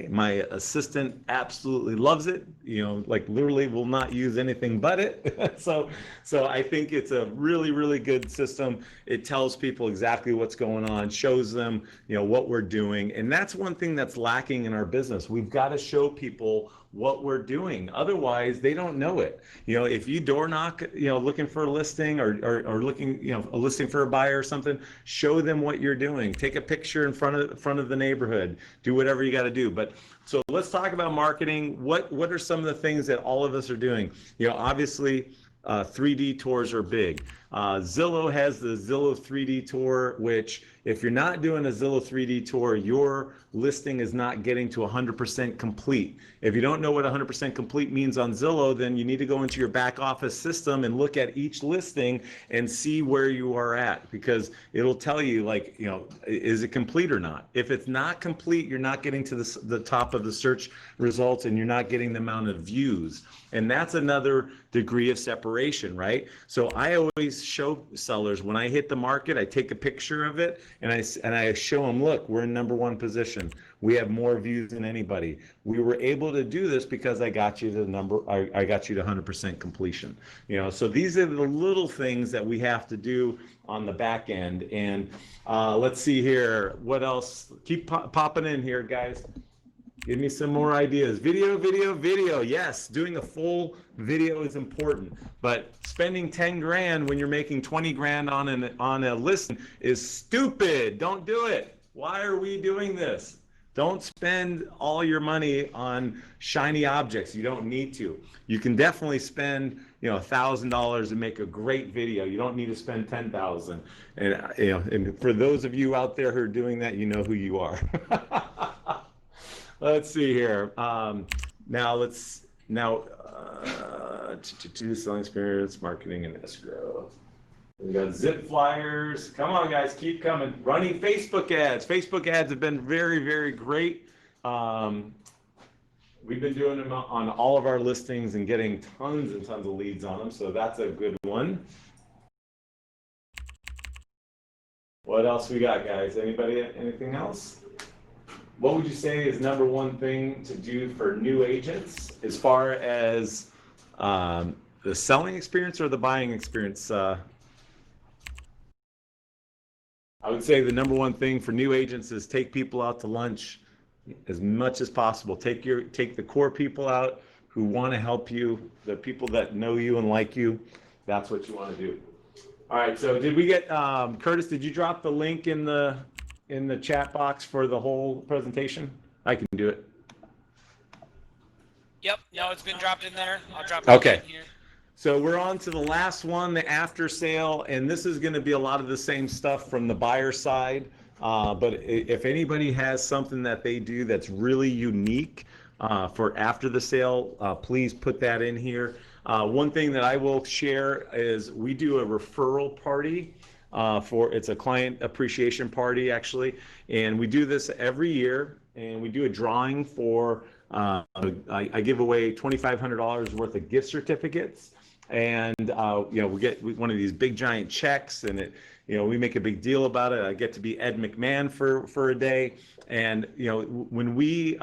My assistant absolutely loves it. Like literally will not use anything but it. so I think it's a really, really good system. It tells people exactly what's going on, shows them, what we're doing. And that's one thing that's lacking in our business. We've got to show people what we're doing. Otherwise, they don't know it. If you door knock, looking for a listing or looking, a listing for a buyer or something, show them what you're doing. Take a picture in front of the neighborhood. Do whatever you got to do. But so let's talk about marketing. What are some of the things that all of us are doing? Obviously, 3D tours are big. Zillow has the Zillow 3D tour, which if you're not doing a Zillow 3D tour, your listing is not getting to 100% complete. If you don't know what 100% complete means on Zillow, then you need to go into your back office system and look at each listing and see where you are at, because it'll tell you, like, is it complete or not? If it's not complete, you're not getting to the top of the search results, and you're not getting the amount of views. And that's another degree of separation, right? So I always show sellers, when I hit the market, I take a picture of it and I show them, look, we're in #1 position. We have more views than anybody. We were able to do this because I got you I got you to 100% completion. So these are the little things that we have to do on the back end. And let's see here, what else? Keep popping in here, guys. Give me some more ideas. Video. Yes, doing a full video is important, but spending 10 grand when you're making 20 grand on a listing is stupid. Don't do it. Why are we doing this? Don't spend all your money on shiny objects. You don't need to. You can definitely spend, $1,000 and make a great video. You don't need to spend 10,000. And and for those of you out there who are doing that, you know who you are. Let's see here. To selling experience, marketing, and escrow. We got zip flyers. Come on, guys, keep coming. Running Facebook ads. Facebook ads have been very, very great. We've been doing them on all of our listings and getting tons and tons of leads on them. So that's a good one. What else we got, guys? Anybody? Anything else? What would you say is #1 thing to do for new agents as far as the selling experience or the buying experience? I would say the #1 thing for new agents is take people out to lunch as much as possible. Take the core people out who want to help you, the people that know you and like you. That's what you want to do. All right. So did we get Kirtus? Did you drop the link in the chat box for the whole presentation? I can do it. Yep. No, it's been dropped in there. I'll drop it Okay. in here. So we're on to the last one, the after sale, and this is going to be a lot of the same stuff from the buyer side. But if anybody has something that they do that's really unique for after the sale, please put that in here. One thing that I will share is we do a referral party. It's a client appreciation party, actually, and we do this every year, and we do a drawing for I give away $2,500 worth of gift certificates, and we get one of these big giant checks, and we make a big deal about it. I get to be Ed McMahon for a day, and when we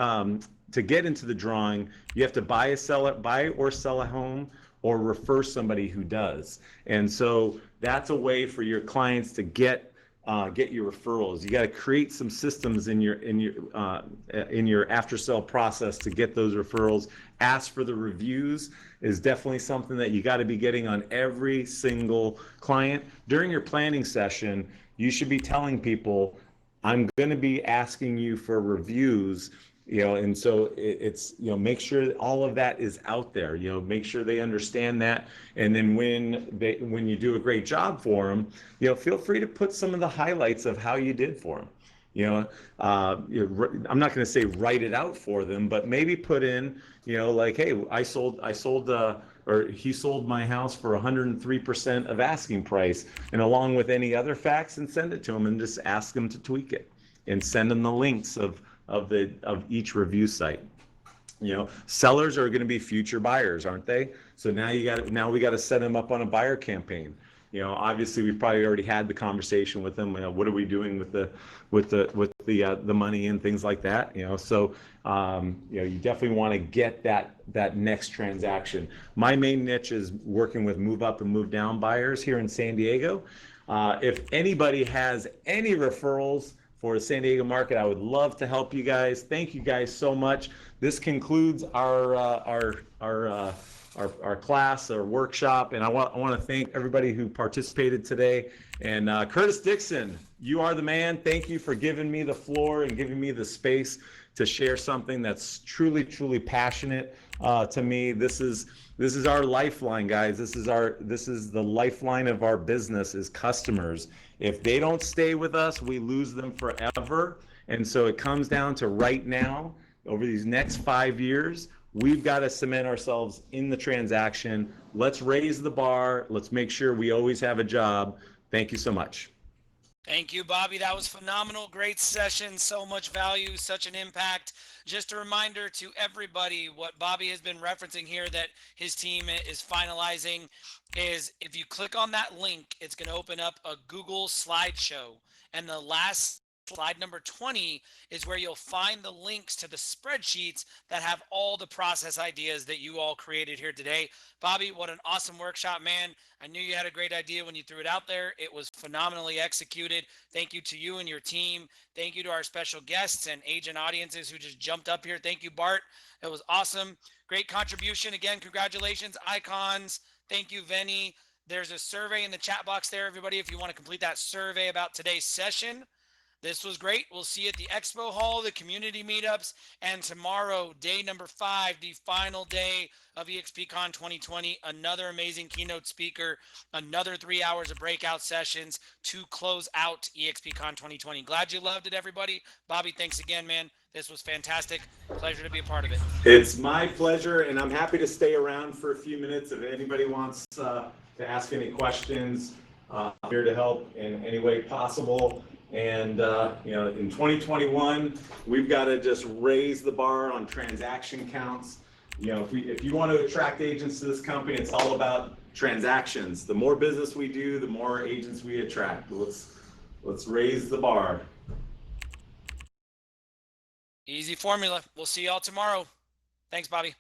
to get into the drawing, you have to buy or sell a home or refer somebody who does. And so that's a way for your clients to get your referrals. You got to create some systems in your after sale process to get those referrals. Ask for the reviews is definitely something that you got to be getting on every single client. During your planning session, you should be telling people, I'm going to be asking you for reviews. And so it's, make sure that all of that is out there, make sure they understand that. And then when you do a great job for them, feel free to put some of the highlights of how you did for them. I'm not going to say write it out for them, but maybe put in, like, hey, I sold or he sold my house for 103% of asking price, and along with any other facts, and send it to him and just ask him to tweak it and send him the links of each review site. Sellers are going to be future buyers, aren't they? So now we got to set them up on a buyer campaign. Obviously we've probably already had the conversation with them. What are we doing with the money and things like that? So you definitely want to get that next transaction. My main niche is working with move up and move down buyers here in San Diego. If anybody has any referrals for the San Diego market, I would love to help you guys. Thank you guys so much. This concludes our class, our workshop, and I want to thank everybody who participated today. And Kirtus Dixon, you are the man. Thank you for giving me the floor and giving me the space to share something that's truly, truly passionate to me. This is our lifeline, guys. This is the lifeline of our business is customers. If they don't stay with us, we lose them forever. And so it comes down to right now, over these next 5 years, we've got to cement ourselves in the transaction. Let's raise the bar. Let's make sure we always have a job. Thank you so much. Thank you, Bobby. That was phenomenal. Great session. So much value, such an impact. Just a reminder to everybody, what Bobby has been referencing here that his team is finalizing is if you click on that link, it's going to open up a Google slideshow. And the last slide, number 20, is where you'll find the links to the spreadsheets that have all the process ideas that you all created here today. Bobby, what an awesome workshop, man. I knew you had a great idea when you threw it out there. It was phenomenally executed. Thank you to you and your team. Thank you to our special guests and agent audiences who just jumped up here. Thank you, Bart. It was awesome. Great contribution. Again, congratulations, Icons. Thank you, Venny. There's a survey in the chat box there, everybody, if you want to complete that survey about today's session. This was great. We'll see you at the Expo Hall, the community meetups, and tomorrow, day number 5, the final day of EXPCon 2020. Another amazing keynote speaker, another 3 hours of breakout sessions to close out EXPCon 2020. Glad you loved it, everybody. Bobby, thanks again, man. This was fantastic. Pleasure to be a part of it. It's my pleasure, and I'm happy to stay around for a few minutes if anybody wants to ask any questions. I'm here to help in any way possible. And in 2021, we've got to just raise the bar on transaction counts. If you want to attract agents to this company, it's all about transactions. The more business we do, the more agents we attract. Let's raise the bar. Easy formula. We'll see y'all tomorrow. Thanks, Bobby.